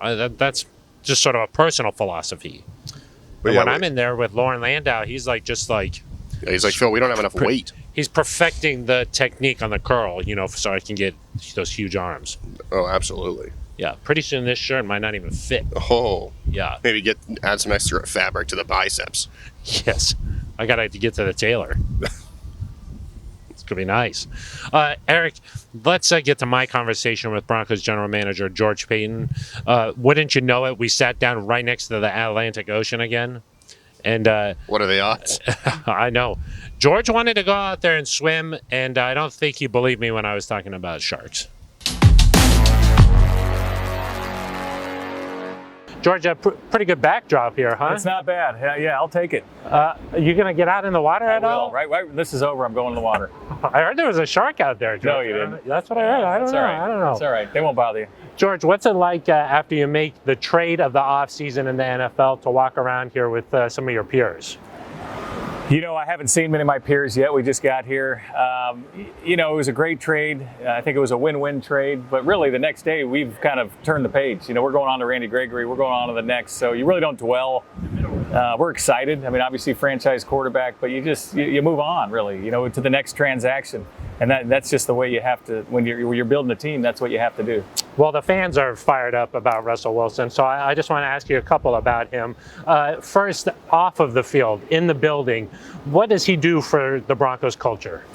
That's just sort of a personal philosophy. But when I'm in there with Lauren Landau, he's like, he's like, Phil, we don't have enough weight. He's perfecting the technique on the curl, you know, so I can get those huge arms. Oh, absolutely. Yeah. Pretty soon this shirt might not even fit. Oh. Yeah. Maybe add some extra fabric to the biceps. Yes. I got to get to the tailor. It's going to be nice. Eric, let's get to my conversation with Broncos general manager George Paton. Wouldn't you know it, we sat down right next to the Atlantic Ocean again. And what are the odds? I know. George wanted to go out there and swim, and I don't think he believed me when I was talking about sharks. George, a pretty good backdrop here, huh? It's not bad. Yeah, I'll take it. Are you going to get out in the water at all? Right. This is over. I'm going in the water. I heard there was a shark out there, George. No, you didn't. That's what I heard. I don't know. Right. I don't know. It's all right. They won't bother you. George, what's it like after you make the trade of the offseason in the NFL to walk around here with some of your peers? You know, I haven't seen many of my peers yet. We just got here. You know, it was a great trade. I think it was a win-win trade. But really, the next day, we've kind of turned the page. You know, we're going on to Randy Gregory. We're going on to the next. So you really don't dwell. We're excited. I mean, obviously, franchise quarterback. But you move on, really, you know, to the next transaction. And that's just the way you have to, when you're building a team, that's what you have to do. Well, the fans are fired up about Russell Wilson, so I just want to ask you a couple about him. First, off of the field, in the building, what does he do for the Broncos culture?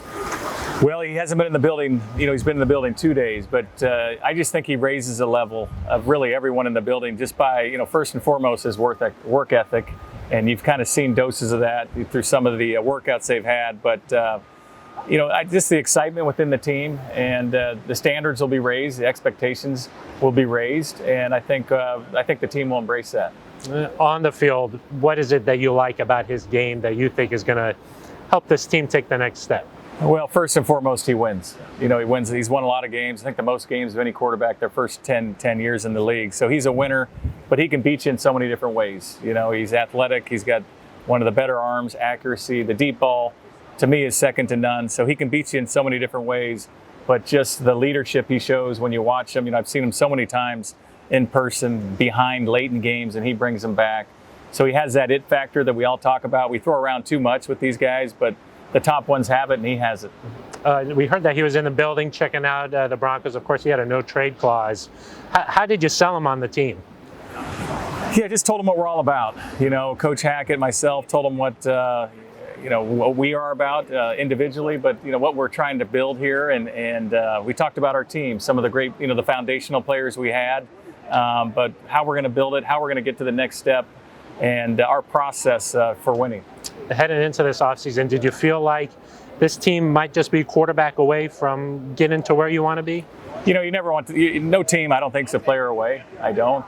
Well, he hasn't been in the building, you know, he's been in the building 2 days, but I just think he raises the level of really everyone in the building just by, you know, first and foremost, his work ethic. And you've kind of seen doses of that through some of the workouts they've had, but you know, just the excitement within the team, and the standards will be raised, the expectations will be raised, and I think the team will embrace that. On the field, what is it that you like about his game that you think is going to help this team take the next step? Well, first and foremost, he wins. You know, he wins. He's won a lot of games. I think the most games of any quarterback their first 10 years in the league. So he's a winner, but he can beat you in so many different ways. You know, he's athletic. He's got one of the better arms, accuracy, the deep ball. To me, is second to none. So he can beat you in so many different ways, but just the leadership he shows when you watch him. You know, I've seen him so many times in person behind late in games, and he brings them back. So he has that it factor that we all talk about. We throw around too much with these guys, but the top ones have it, and he has it. We heard that he was in the building checking out the Broncos. Of course, he had a no trade clause. How did you sell him on the team? Yeah, just told him what we're all about. You know, Coach Hackett, myself, told him what you know, what we are about individually, but you know what we're trying to build here, and we talked about our team, some of the great, you know, the foundational players we had, but how we're going to build it, how we're going to get to the next step, and our process for winning. Heading into this offseason, did you feel like this team might just be quarterback away from getting to where you want to be? You know, you never want to. No team, I don't think, is a player away. I don't.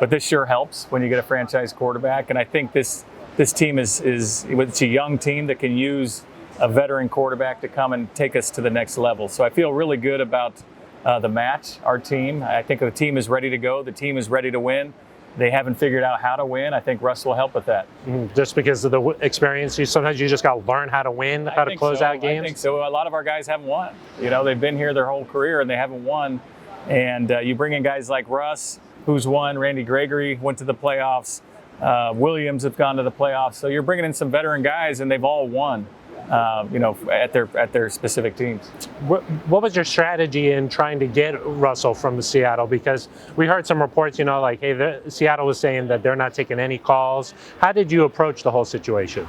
But this sure helps when you get a franchise quarterback, and I think this team is it's a young team that can use a veteran quarterback to come and take us to the next level. So I feel really good about the match, our team. I think the team is ready to go. The team is ready to win. They haven't figured out how to win. I think Russ will help with that. Just because of the experience, sometimes you just got to learn how to win, how to close out games? I think so. A lot of our guys haven't won. You know, they've been here their whole career and they haven't won. And you bring in guys like Russ, who's won. Randy Gregory went to the playoffs. Williams have gone to the playoffs. So you're bringing in some veteran guys, and they've all won. You know, at their specific teams. What was your strategy in trying to get Russell from Seattle? Because we heard some reports, you know, like, hey, Seattle was saying that they're not taking any calls. How did you approach the whole situation?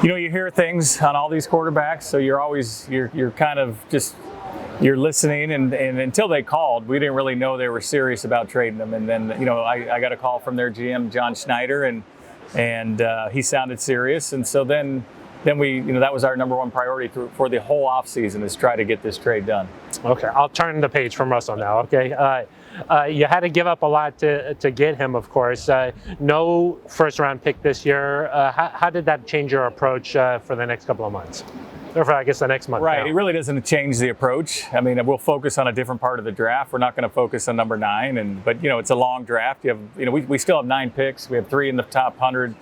You know, you hear things on all these quarterbacks, so you're kind of just you're listening, and until they called, we didn't really know they were serious about trading them. And then, you know, I got a call from their GM, John Schneider, and he sounded serious, and so then then that was our number one priority for the whole offseason, is try to get this trade done. Okay, I'll turn the page from Russell now. Okay, you had to give up a lot to get him, of course. No first-round pick this year. How did that change your approach for the next couple of months? Or for, I guess, the next month. Right, now. it really doesn't change the approach. I mean, we'll focus on a different part of the draft. We're not going to focus on number 9, but it's a long draft. We still have 9 picks. We have 3 in the top 100.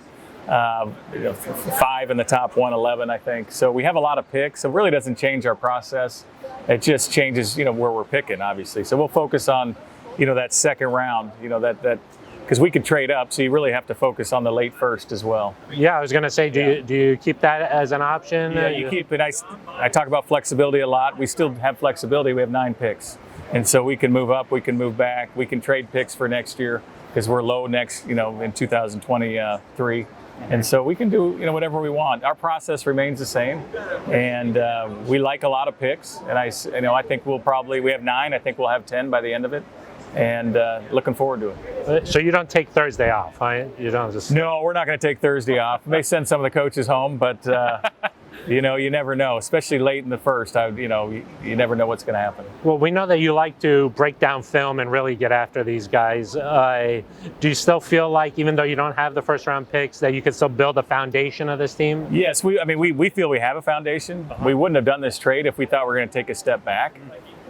5 in the top 111, I think. So we have a lot of picks. So it really doesn't change our process. It just changes, where we're picking, obviously. So we'll focus on, that second round, that because we could trade up. So you really have to focus on the late first as well. Yeah, I was going to say, do you keep that as an option? Yeah, you keep it. I talk about flexibility a lot. We still have flexibility. We have 9 picks. And so we can move up, we can move back, we can trade picks for next year because we're low next, in 2023. And so we can do, whatever we want. Our process remains the same, and we like a lot of picks. And I think we have 9. I think we'll have 10 by the end of it, and looking forward to it. So you don't take Thursday off, huh? You don't just. No, we're not going to take Thursday off. We may send some of the coaches home, but you never know, especially late in the first. You never know what's going to happen. Well, we know that you like to break down film and really get after these guys. Do you still feel like, even though you don't have the first round picks, that you can still build a foundation of this team? Yes, we feel we have a foundation. We wouldn't have done this trade if we thought we were going to take a step back.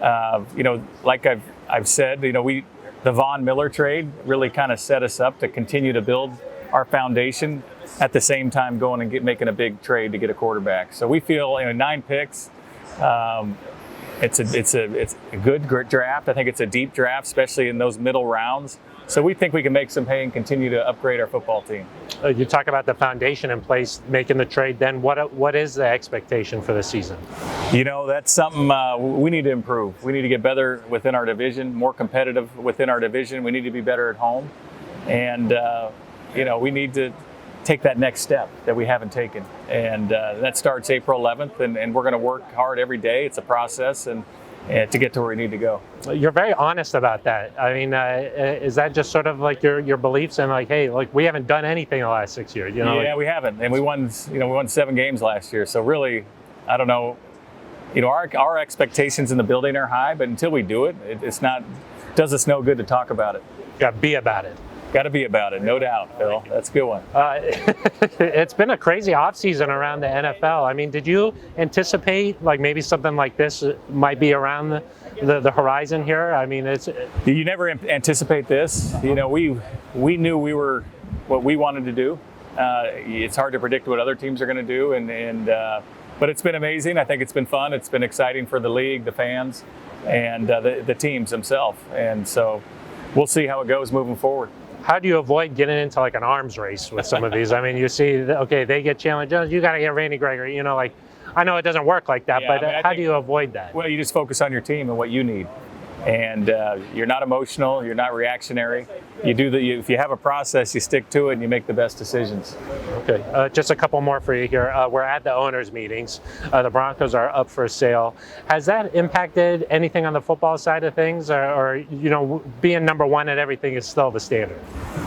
Like I've said, the Von Miller trade really kind of set us up to continue to build our foundation, at the same time going and making a big trade to get a quarterback. So we feel 9 picks. It's a good draft. I think it's a deep draft, especially in those middle rounds. So we think we can make some hay and continue to upgrade our football team. You talk about the foundation in place, making the trade. Then what is the expectation for the season? That's something we need to improve. We need to get better within our division, more competitive within our division. We need to be better at home, and we need to take that next step that we haven't taken. And that starts April 11th, and we're going to work hard every day. It's a process, and to get to where we need to go. You're very honest about that. I mean, is that just sort of like your beliefs and like, hey, like we haven't done anything the last 6 years? Yeah, we haven't, and we won 7 games last year. So really, I don't know. Our expectations in the building are high, but until we do it, does us no good to talk about it. Got to be about it. Got to be about it, no doubt, Phil. That's a good one. It's been a crazy offseason around the NFL. I mean, did you anticipate like maybe something like this might be around the horizon here? I mean, you never anticipate this. We knew we were what we wanted to do. It's hard to predict what other teams are going to do, but it's been amazing. I think it's been fun. It's been exciting for the league, the fans, and the teams themselves. And so we'll see how it goes moving forward. How do you avoid getting into like an arms race with some of these? I mean, you see, okay, they get Chandler Jones, you got to get Randy Gregory. I know it doesn't work like that, but how do you avoid that? Well, you just focus on your team and what you need. And you're not emotional, you're not reactionary. If you have a process, you stick to it and you make the best decisions. Okay, just a couple more for you here. We're at the owners' meetings. The Broncos are up for sale. Has that impacted anything on the football side of things, or being number one at everything is still the standard?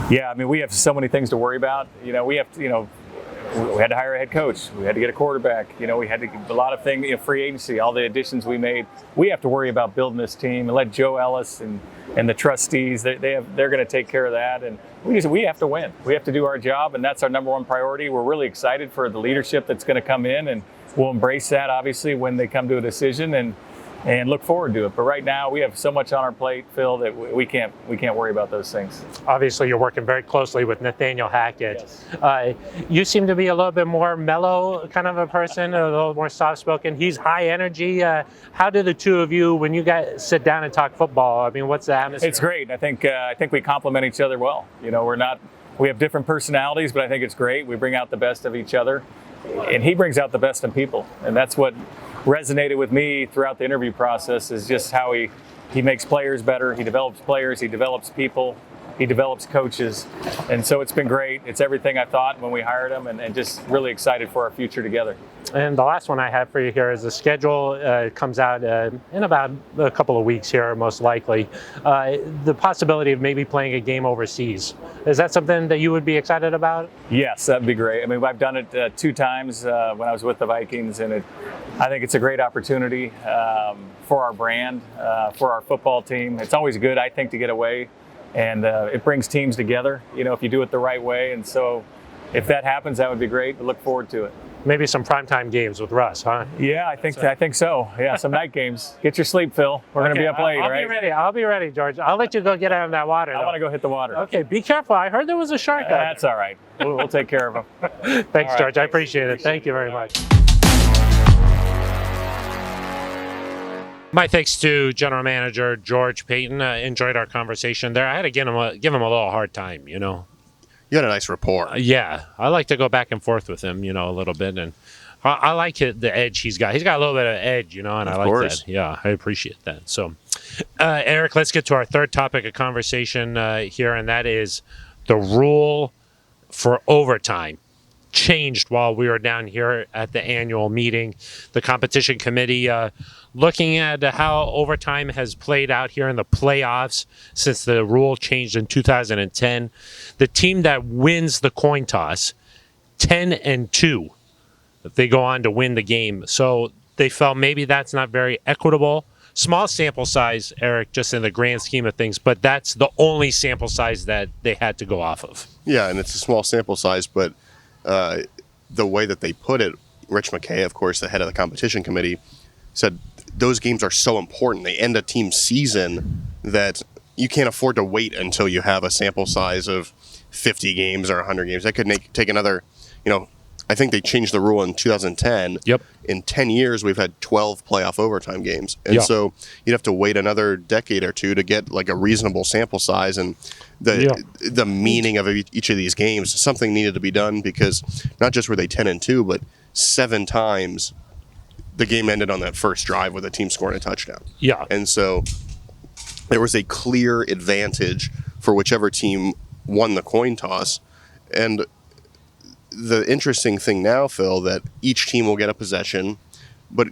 Yeah, I mean, we have so many things to worry about. We had to hire a head coach. We had to get a quarterback. We had to a lot of things. Free agency, all the additions we made. We have to worry about building this team and let Joe Ellis and the trustees. They're going to take care of that. And we have to win. We have to do our job, and that's our number one priority. We're really excited for the leadership that's going to come in, and we'll embrace that obviously when they come to a decision and look forward to it. But right now we have so much on our plate, Phil, that we can't worry about those things. Obviously, you're working very closely with Nathaniel Hackett. Yes. You seem to be a little bit more mellow kind of a person, a little more soft-spoken. He's high energy. How do the two of you, when you guys sit down and talk football, I mean, what's the atmosphere? It's great. I think we complement each other well. We have different personalities, but I think it's great. We bring out the best of each other, and he brings out the best in people, and that's what resonated with me throughout the interview process, is just how he makes players better. He develops players, he develops people, he develops coaches. And so it's been great. It's everything I thought when we hired him, and just really excited for our future together. And the last one I have for you here is the schedule comes out in about a couple of weeks here, most likely. The possibility of maybe playing a game overseas. Is that something that you would be excited about? Yes, that'd be great. I mean, I've done it 2 times when I was with the Vikings, and I think it's a great opportunity for our brand, for our football team. It's always good, I think, to get away, and it brings teams together, if you do it the right way. And so if that happens, that would be great. I look forward to it. Maybe some primetime games with Russ, huh? Yeah, I think so. Yeah, some night games. Get your sleep, Phil. We're going to be up late, I'll right? I'll be ready, George. I'll let you go get out of that water. I want to go hit the water. Okay, be careful. I heard there was a shark out there. That's all right. We'll take care of him. Thanks, All right, George. I appreciate it. Thank you very much. My thanks to General Manager George Paton. Enjoyed our conversation there. I had to give him a little hard time, You had a nice rapport. Yeah, I like to go back and forth with him, a little bit, and I like the edge he's got. He's got a little bit of edge, and I like that. Yeah, I appreciate that. So, Eric, let's get to our third topic of conversation here, and that is the rule for overtime. Changed while we were down here at the annual meeting. The competition committee looking at how overtime has played out here in the playoffs since the rule changed in 2010. The team that wins the coin toss, 10-2, they go on to win the game. So they felt maybe that's not very equitable. Small sample size, Eric, just in the grand scheme of things, but that's the only sample size that they had to go off of. Yeah, and it's a small sample size, but the way that they put it, Rich McKay, of course, the head of the competition committee, said those games are so important. They end a team's season that you can't afford to wait until you have a sample size of 50 games or 100 games. That could take another, I think they changed the rule in 2010. Yep. In 10 years, we've had 12 playoff overtime games. And so you'd have to wait another decade or two to get like a reasonable sample size. And the meaning of each of these games, something needed to be done, because not just were they 10-2, but 7 times the game ended on that first drive with a team scoring a touchdown. Yeah. And so there was a clear advantage for whichever team won the coin toss. And the interesting thing now, Phil, that each team will get a possession, but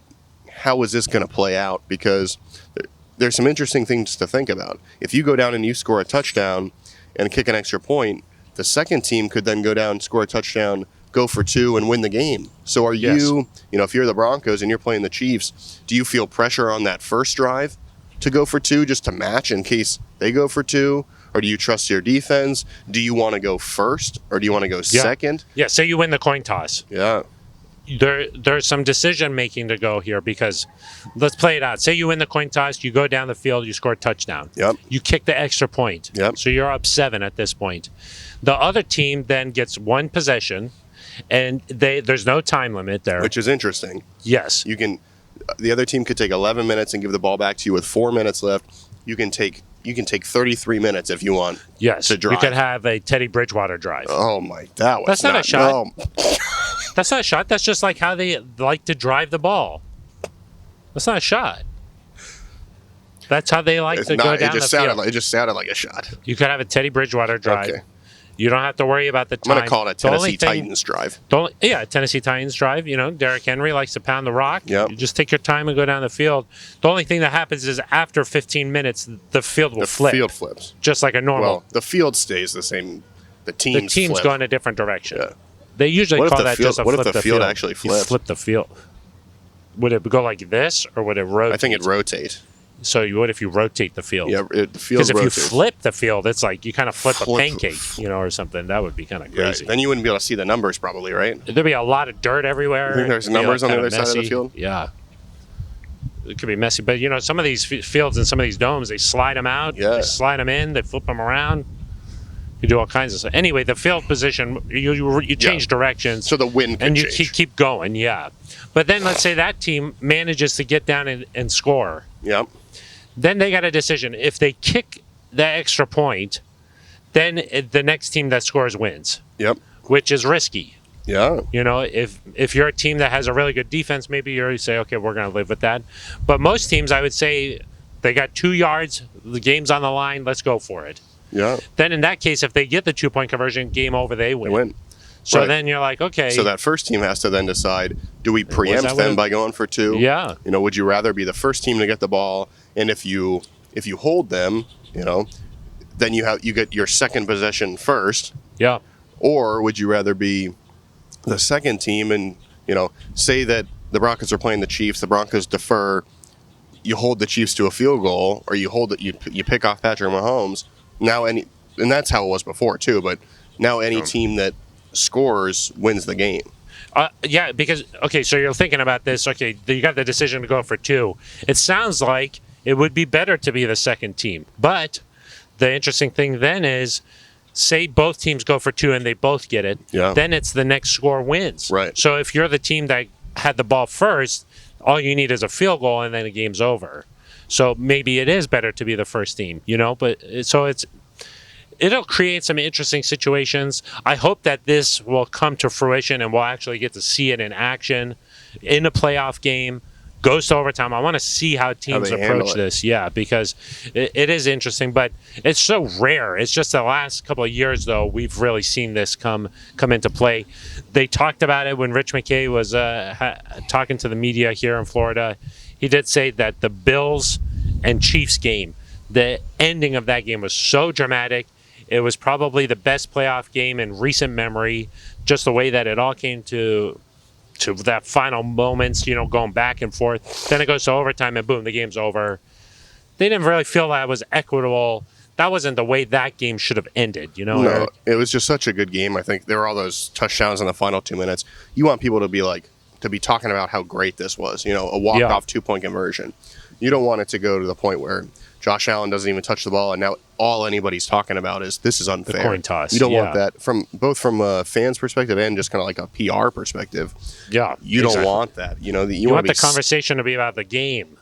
how is this going to play out? Because there's some interesting things to think about. If you go down and you score a touchdown and kick an extra point, the second team could then go down, score a touchdown, go for 2, and win the game. So are you, if you're the Broncos and you're playing the Chiefs, do you feel pressure on that first drive to go for 2 just to match in case they go for 2? Or do you trust your defense? Do you want to go first, or do you want to go second? Yeah, say you win the coin toss. Yeah. There's some decision making to go here, because let's play it out. Say you win the coin toss, you go down the field, you score a touchdown. Yep. You kick the extra point. Yep. So you're up 7 at this point. The other team then gets 1 possession, and there's no time limit there. Which is interesting. Yes. The other team could take 11 minutes and give the ball back to you with 4 minutes left. You can take 33 minutes if you want. Yes. To drive. You could have a Teddy Bridgewater drive. Oh my, that's not a shot. No. That's not a shot. That's just like how they like to drive the ball. That's not a shot. That's how they like to go down the field. It just sounded like a shot. You could have a Teddy Bridgewater drive. Okay. You don't have to worry about the time. I'm going to call it a Tennessee Titans drive. Tennessee Titans drive. Derrick Henry likes to pound the rock. Yep. You just take your time and go down the field. The only thing that happens is after 15 minutes, the field will flip. The field flips. Just like a normal. Well, the field stays the same. The teams flip. go in a different direction. Yeah. They usually call that just a flip the field. What if the field actually flips? You flip the field. Would it go like this, or would it rotate? I think it'd rotate. So what if you rotate the field? Yeah, the field Because if rotates. you flip the field, it's like you kind of flip a pancake, or something. That would be kind of crazy. Then you wouldn't be able to see the numbers probably, right? There'd be a lot of dirt everywhere. You think there's numbers on the other side of the field? Yeah. It could be messy. But, some of these fields and some of these domes, they slide them out. Yeah. They slide them in. They flip them around. You do all kinds of stuff. Anyway, the field position, you change directions. So the wind could and you change. keep going, yeah. But then let's say that team manages to get down and score. Yep. Then they got a decision. If they kick the extra point, then the next team that scores wins. Yep. Which is risky. Yeah. If you're a team that has a really good defense, maybe you say, okay, we're going to live with that. But most teams, I would say, they got 2 yards, the game's on the line, let's go for it. Yeah. Then in that case, if they get the 2-point conversion, game over, they win. So Right. then you're like, okay. So that first team has to then decide, do we that preempt what them it- by going for 2? Yeah. Would you rather be the first team to get the ball, and if you hold them, then you get your second possession first, Yeah. or would you rather be the second team and, say that the Broncos are playing the Chiefs, the Broncos defer, you hold the Chiefs to a field goal, or you hold it, you pick off Patrick Mahomes. And that's how it was before too, but now any team that scores wins the game. Yeah, because, okay, so you're thinking about this. Okay, you got the decision to go for 2. It sounds like it would be better to be the second team. But the interesting thing then is, say both teams go for 2 and they both get it, Yeah. then it's the next score wins. Right. So if you're the team that had the ball first, all you need is a field goal and then the game's over. So maybe it is better to be the first team, but it'll create some interesting situations. I hope that this will come to fruition and we'll actually get to see it in action in a playoff game. Goes to overtime. I want to see how teams they handle approach it. this. Yeah, because it is interesting, but it's so rare. It's just the last couple of years, though, we've really seen this come into play. They talked about it when Rich McKay was talking to the media here in Florida. He did say that the Bills and Chiefs game, the ending of that game was so dramatic. It was probably the best playoff game in recent memory, just the way that it all came to that final moments, going back and forth. Then it goes to overtime, and boom, the game's over. They didn't really feel that was equitable. That wasn't the way that game should have ended, No, Eric? it was just such a good game. I think there were all those touchdowns in the final 2 minutes. You want people to be talking about how great this was, a walk-off 2-point conversion. You don't want it to go to the point where Josh Allen doesn't even touch the ball, and now all anybody's talking about is this is unfair. The coin toss. You don't want that from a fan's perspective and just kind of like a PR perspective. Yeah, You exactly. don't want that. You You want to the conversation to be about the game,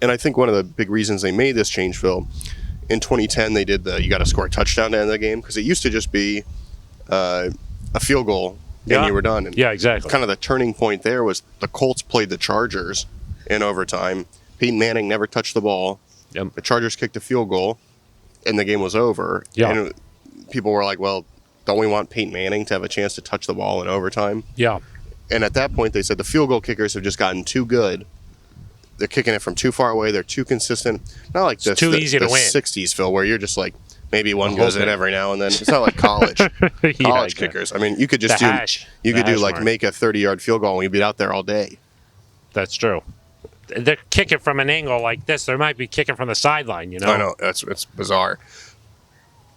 And I think one of the big reasons they made this change, Phil, in 2010 they did you got to score a touchdown to end the game, because it used to just be a field goal and you were done. And Yeah, exactly. kind of the turning point there was the Colts played the Chargers in overtime. Peyton Manning never touched the ball. Yep. The Chargers kicked a field goal, and the game was over. Yeah. And people were like, well, don't we want Peyton Manning to have a chance to touch the ball in overtime? Yeah. And at that point, they said the field goal kickers have just gotten too good. They're kicking it from too far away. They're too consistent. Not like this, too easy to the win. 60s, Phil, where you're just like, maybe one The goes whole in thing. every now and then. It's not like college. College kickers. I mean, you could just The hash. You The could do hash like mark. make a 30-yard field goal and we'd be out there all day. That's true. They're kicking from an angle like this. They might be kicking from the sideline, I know. It's bizarre.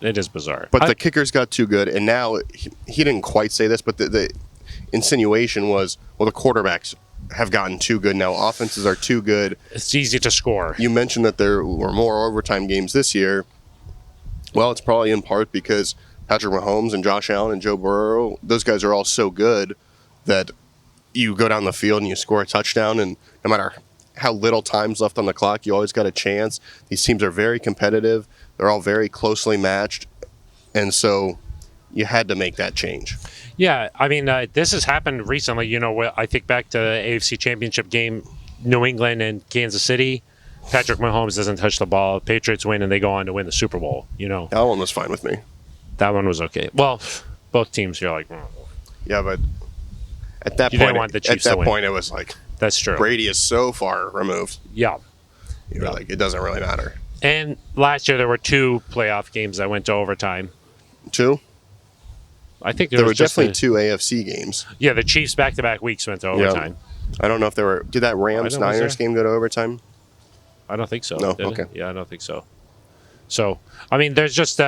It is bizarre. But the kickers got too good, and now he didn't quite say this, but the insinuation was, well, the quarterbacks have gotten too good now. Offenses are too good. It's easy to score. You mentioned that there were more overtime games this year. Well, it's probably in part because Patrick Mahomes and Josh Allen and Joe Burrow, those guys are all so good that you go down the field and you score a touchdown, and no matter how little time's left on the clock, you always got a chance. These teams are very competitive. They're all very closely matched, and so you had to make that change. Yeah, I mean, this has happened recently. You know, I think back to the AFC Championship game, New England and Kansas City. Patrick Mahomes doesn't touch the ball. Patriots win, and they go on to win the Super Bowl. You know, That one was fine with me. that one was okay. Well, both teams, you're like, Yeah, but at that You point, didn't want the Chiefs to win. point, it was like that's true. Brady is so far removed. Yeah. You're like, it doesn't really matter. And last year there were 2 playoff games that went to overtime. 2? I think There were was just definitely 2 AFC games. Yeah, the Chiefs back-to-back weeks went to overtime. I don't know if there were. Did that Rams was Niners there. game go to overtime? I don't think so. No, did it? okay. Yeah, I don't think so. So, I mean, there's just,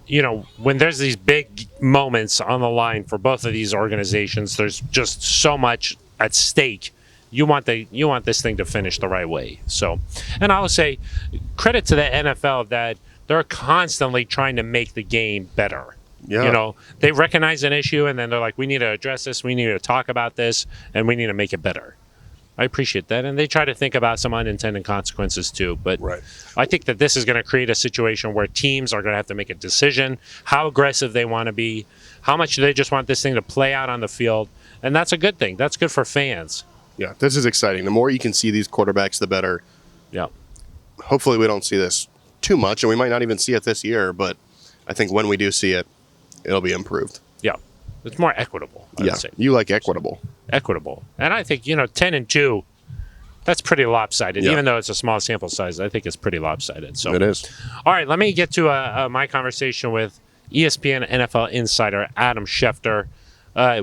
you know, when there's these big moments on the line for both of these organizations, there's just so much at stake. You want this thing to finish the right way. So, and I would say, credit to the NFL that they're constantly trying to make the game better. Yeah. You know, they recognize an issue and then they're like, we need to address this, we need to talk about this, and we need to make it better. I appreciate that. And they try to think about some unintended consequences too. But Right. I think that this is going to create a situation where teams are going to have to make a decision, how aggressive they want to be, how much do they just want this thing to play out on the field. And that's a good thing. That's good for fans. Yeah, this is exciting. The more you can see these quarterbacks, the better. Yeah. Hopefully, we don't see this too much, and we might not even see it this year. But I think when we do see it, it'll be improved. Yeah. It's more equitable. I Yeah, would say. you like equitable. Equitable, and I think 10-2. That's pretty lopsided, Yeah. even though it's a small sample size. I think it's pretty lopsided. So It is. All right, let me get to my conversation with ESPN NFL insider Adam Schefter.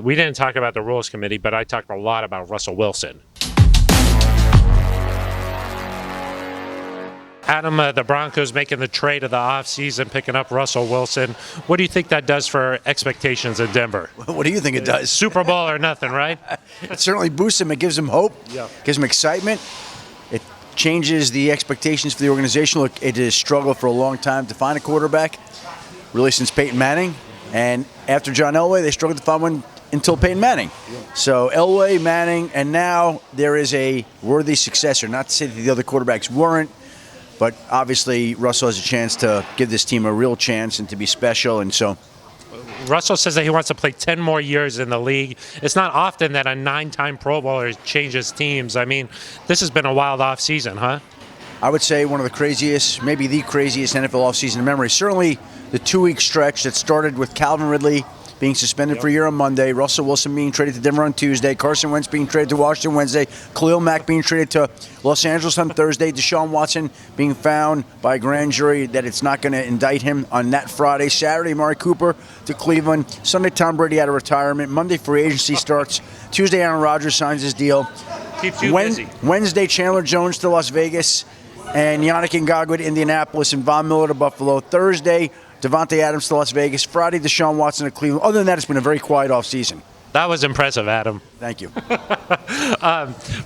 We didn't talk about the rules committee, but I talked a lot about Russell Wilson. Adam, the Broncos making the trade of the offseason, picking up Russell Wilson. What do you think that does for expectations in Denver? What do you think it does? Super Bowl or nothing, right? It certainly boosts him. It gives him hope. Yeah. Gives him excitement. It changes the expectations for the organization. Look, it has struggled for a long time to find a quarterback, really since Peyton Manning. And after John Elway, they struggled to find one until Peyton Manning. So Elway, Manning, and now there is a worthy successor. Not to say that the other quarterbacks weren't, but obviously Russell has a chance to give this team a real chance and to be special. And so Russell says that he wants to play 10 more years in the league. It's not often that a 9-time Pro Bowler changes teams. I mean, this has been a wild offseason, huh? I would say one of the craziest, maybe the craziest NFL offseason in memory. Certainly the 2-week stretch that started with Calvin Ridley being suspended for a year on Monday, Russell Wilson being traded to Denver on Tuesday, Carson Wentz being traded to Washington Wednesday, Khalil Mack being traded to Los Angeles on Thursday, Deshaun Watson being found by a grand jury that it's not going to indict him on that Friday, Saturday, Amari Cooper to Cleveland, Sunday, Tom Brady out of retirement, Monday, free agency starts, Tuesday, Aaron Rodgers signs his deal, Keeps you busy. Wednesday, Chandler Jones to Las Vegas, and Yannick Ngakoue to Indianapolis, and Von Miller to Buffalo. Thursday, Devontae Adams to Las Vegas. Friday, Deshaun Watson to Cleveland. Other than that, it's been a very quiet offseason. That was impressive, Adam. Thank you.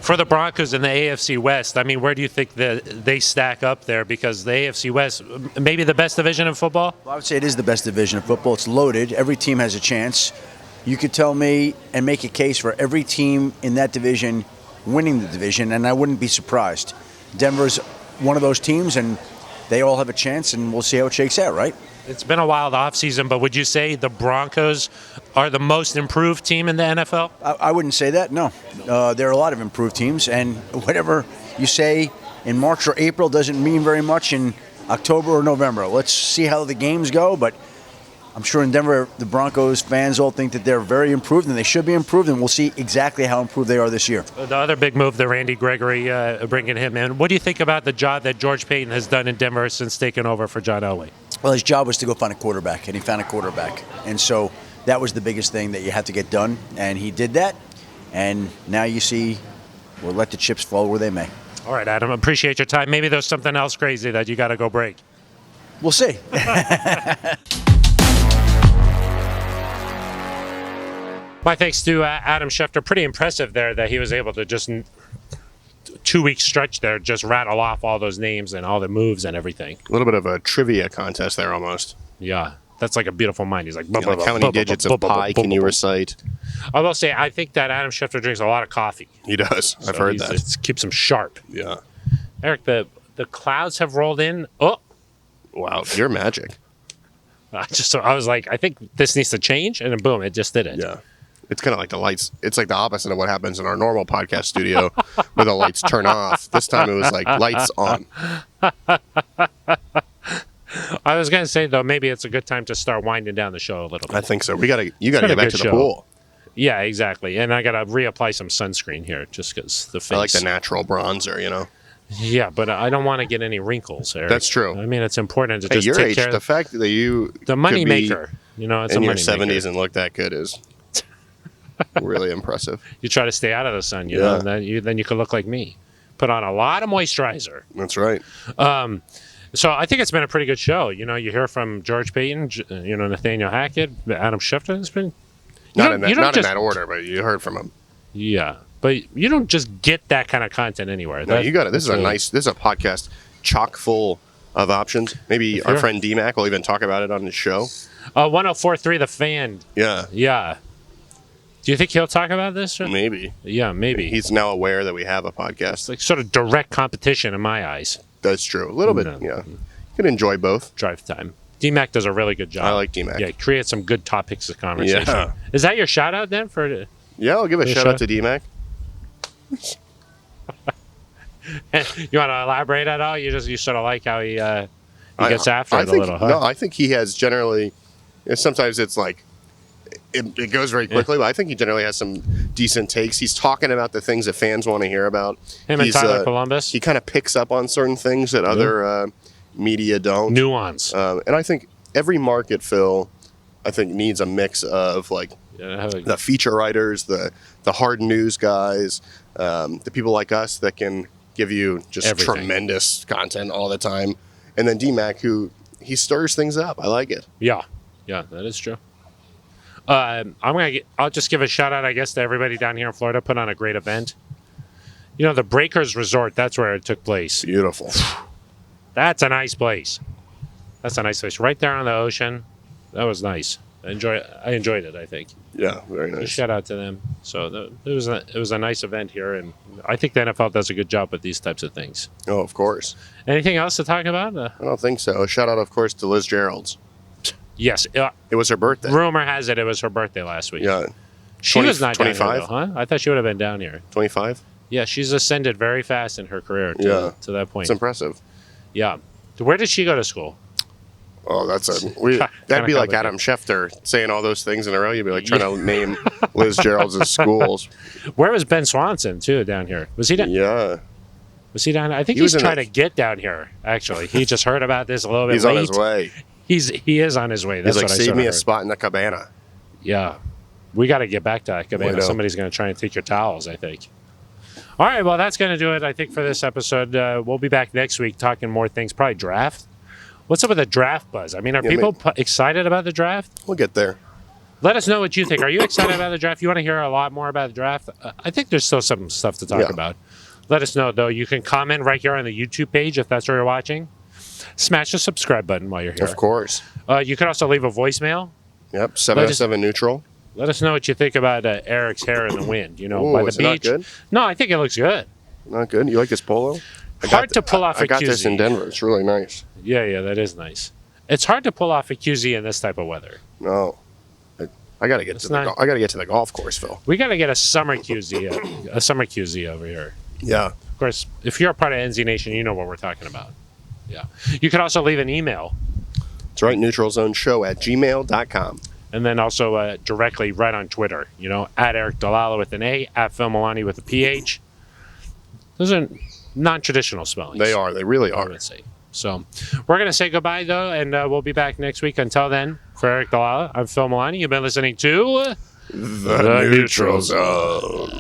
For the Broncos in the AFC West, I mean, where do you think they stack up there? Because the AFC West, maybe the best division in football? Well, I would say it is the best division of football. It's loaded. Every team has a chance. You could tell me and make a case for every team in that division winning the division, and I wouldn't be surprised. Denver's one of those teams, and they all have a chance, and we'll see how it shakes out, right? It's been a wild offseason, but would you say the Broncos are the most improved team in the NFL? I wouldn't say that, no. There are a lot of improved teams, and whatever you say in March or April doesn't mean very much in October or November. Let's see how the games go, but I'm sure in Denver, the Broncos fans all think that they're very improved, and they should be improved, and we'll see exactly how improved they are this year. The other big move, the Randy Gregory bringing him in. What do you think about the job that George Paton has done in Denver since taking over for John Elway? Well, his job was to go find a quarterback, and he found a quarterback. And so that was the biggest thing that you had to get done, and he did that. And now you see, we'll let the chips fall where they may. All right, Adam, appreciate your time. Maybe there's something else crazy that you got to go break. We'll see. My thanks to Adam Schefter. Pretty impressive there that he was able to just 2-week stretch there, just rattle off all those names and all the moves and everything. A little bit of a trivia contest there almost. Yeah, that's like a beautiful mind. He's like, Like how many digits of pi can you recite? I will say, I think that Adam Schefter drinks a lot of coffee. He does. I've heard that. It keeps him sharp. Yeah. Eric, the clouds have rolled in. Oh, Wow, you're magic. I was like, I think this needs to change, and then boom, it just did it. Yeah. It's kind of like the lights. It's like the opposite of what happens in our normal podcast studio where the lights turn off. This time it was like lights on. I was going to say, though, maybe it's a good time to start winding down the show a little bit. I think so. You got to get a back good to the show. pool. Yeah, exactly. And I got to reapply some sunscreen here just because the face. I like the natural bronzer, you know. Yeah, but I don't want to get any wrinkles, Eric. That's true. I mean, it's important to At just your take age, care the of fact that you the money maker. You know, it's in a your money 70s maker. and look that good is really impressive. You try to stay out of the sun, you know, and then you could look like me. Put on a lot of moisturizer. That's right. So I think it's been a pretty good show. You know, you hear from George Paton, you know, Nathaniel Hackett, Adam Schefter. It's been Not in that order, but you heard from him. Yeah, but you don't just get that kind of content anywhere. No, you got it. This is a podcast chock full of options. Maybe our friend D-Mac will even talk about it on his show. 104.3 The Fan. Yeah. Yeah. Do you think he'll talk about this? Maybe. Yeah, maybe. He's now aware that we have a podcast. It's like sort of direct competition in my eyes. That's true. A little bit, yeah. You can enjoy both. Drive time. D-Mac does a really good job. I like D-Mac. Yeah, create some good topics of conversation. Yeah. Is that your shout out then for? Yeah, I'll give a shout out to D-Mac. You want to elaborate at all? You sort of like how he gets after it a little, huh? No, I think he has generally. Sometimes it's like it goes very quickly, but I think he generally has some decent takes. He's talking about the things that fans want to hear about. Him and Tyler Columbus. He kind of picks up on certain things that other media don't. Nuance. And I think every market, Phil, I think needs a mix of like the feature writers, the hard news guys, the people like us that can give you just everything. Tremendous content all the time, and then D-Mac, who he stirs things up. I like it. Yeah, that is true. I'll just give a shout out, I guess, to everybody down here in Florida. Put on a great event. You know, the Breakers Resort. That's where it took place. Beautiful. That's a nice place. Right there on the ocean. That was nice. I enjoyed it, I think. Yeah, very nice. Shout out to them. So it was a nice event here, and I think the NFL does a good job with these types of things. Oh, of course. Anything else to talk about? I don't think so. Shout out, of course, to Liz Gerald's. Yes. It was her birthday. Rumor has it was her birthday last week. Yeah. She was not 25? down here, though, huh? I thought she would have been down here. 25? Yeah, she's ascended very fast in her career to that point. It's impressive. Yeah. Where did she go to school? Oh, that'd be like Adam Schefter saying all those things in a row. You'd be like trying to name Liz Gerald's schools. Where was Ben Swanson too down here? Was he down? Yeah. Was he down? I think he's trying to get down here. Actually, he just heard about this a little bit. He's late. On his way. He is on his way. That's he's like, what I save me heard. a spot in the cabana. Yeah, we got to get back to that cabana. Somebody's going to try and take your towels, I think. All right, well, that's going to do it, I think, for this episode. We'll be back next week talking more things, probably draft. What's up with the draft buzz? I mean, are people excited about the draft? We'll get there. Let us know what you think. Are you excited about the draft? You want to hear a lot more about the draft? I think there's still some stuff to talk about. Let us know, though. You can comment right here on the YouTube page if that's where you're watching. Smash the subscribe button while you're here. Of course. You can also leave a voicemail. Yep, 707 neutral. Let us know what you think about Eric's hair in the wind, Ooh, by the is beach. It not good? No, I think it looks good. Not good? You like this polo? Hard to pull off a QZ. I got this in Denver. It's really nice. Yeah, that is nice. It's hard to pull off a QZ in this type of weather. No. I got to get to the golf course, Phil. We got to get a summer QZ, a summer QZ over here. Yeah. Of course, if you're a part of NZ Nation, you know what we're talking about. Yeah. You can also leave an email. That's right, neutralzoneshow@gmail.com. And then also directly right on Twitter, at Eric Dalala with an A, at Phil Milani with a PH. Those are non-traditional spellings. They are. They really are. I would say. So we're going to say goodbye, though, and we'll be back next week. Until then, for Eric Dalala, I'm Phil Milani. You've been listening to The Neutral Zone.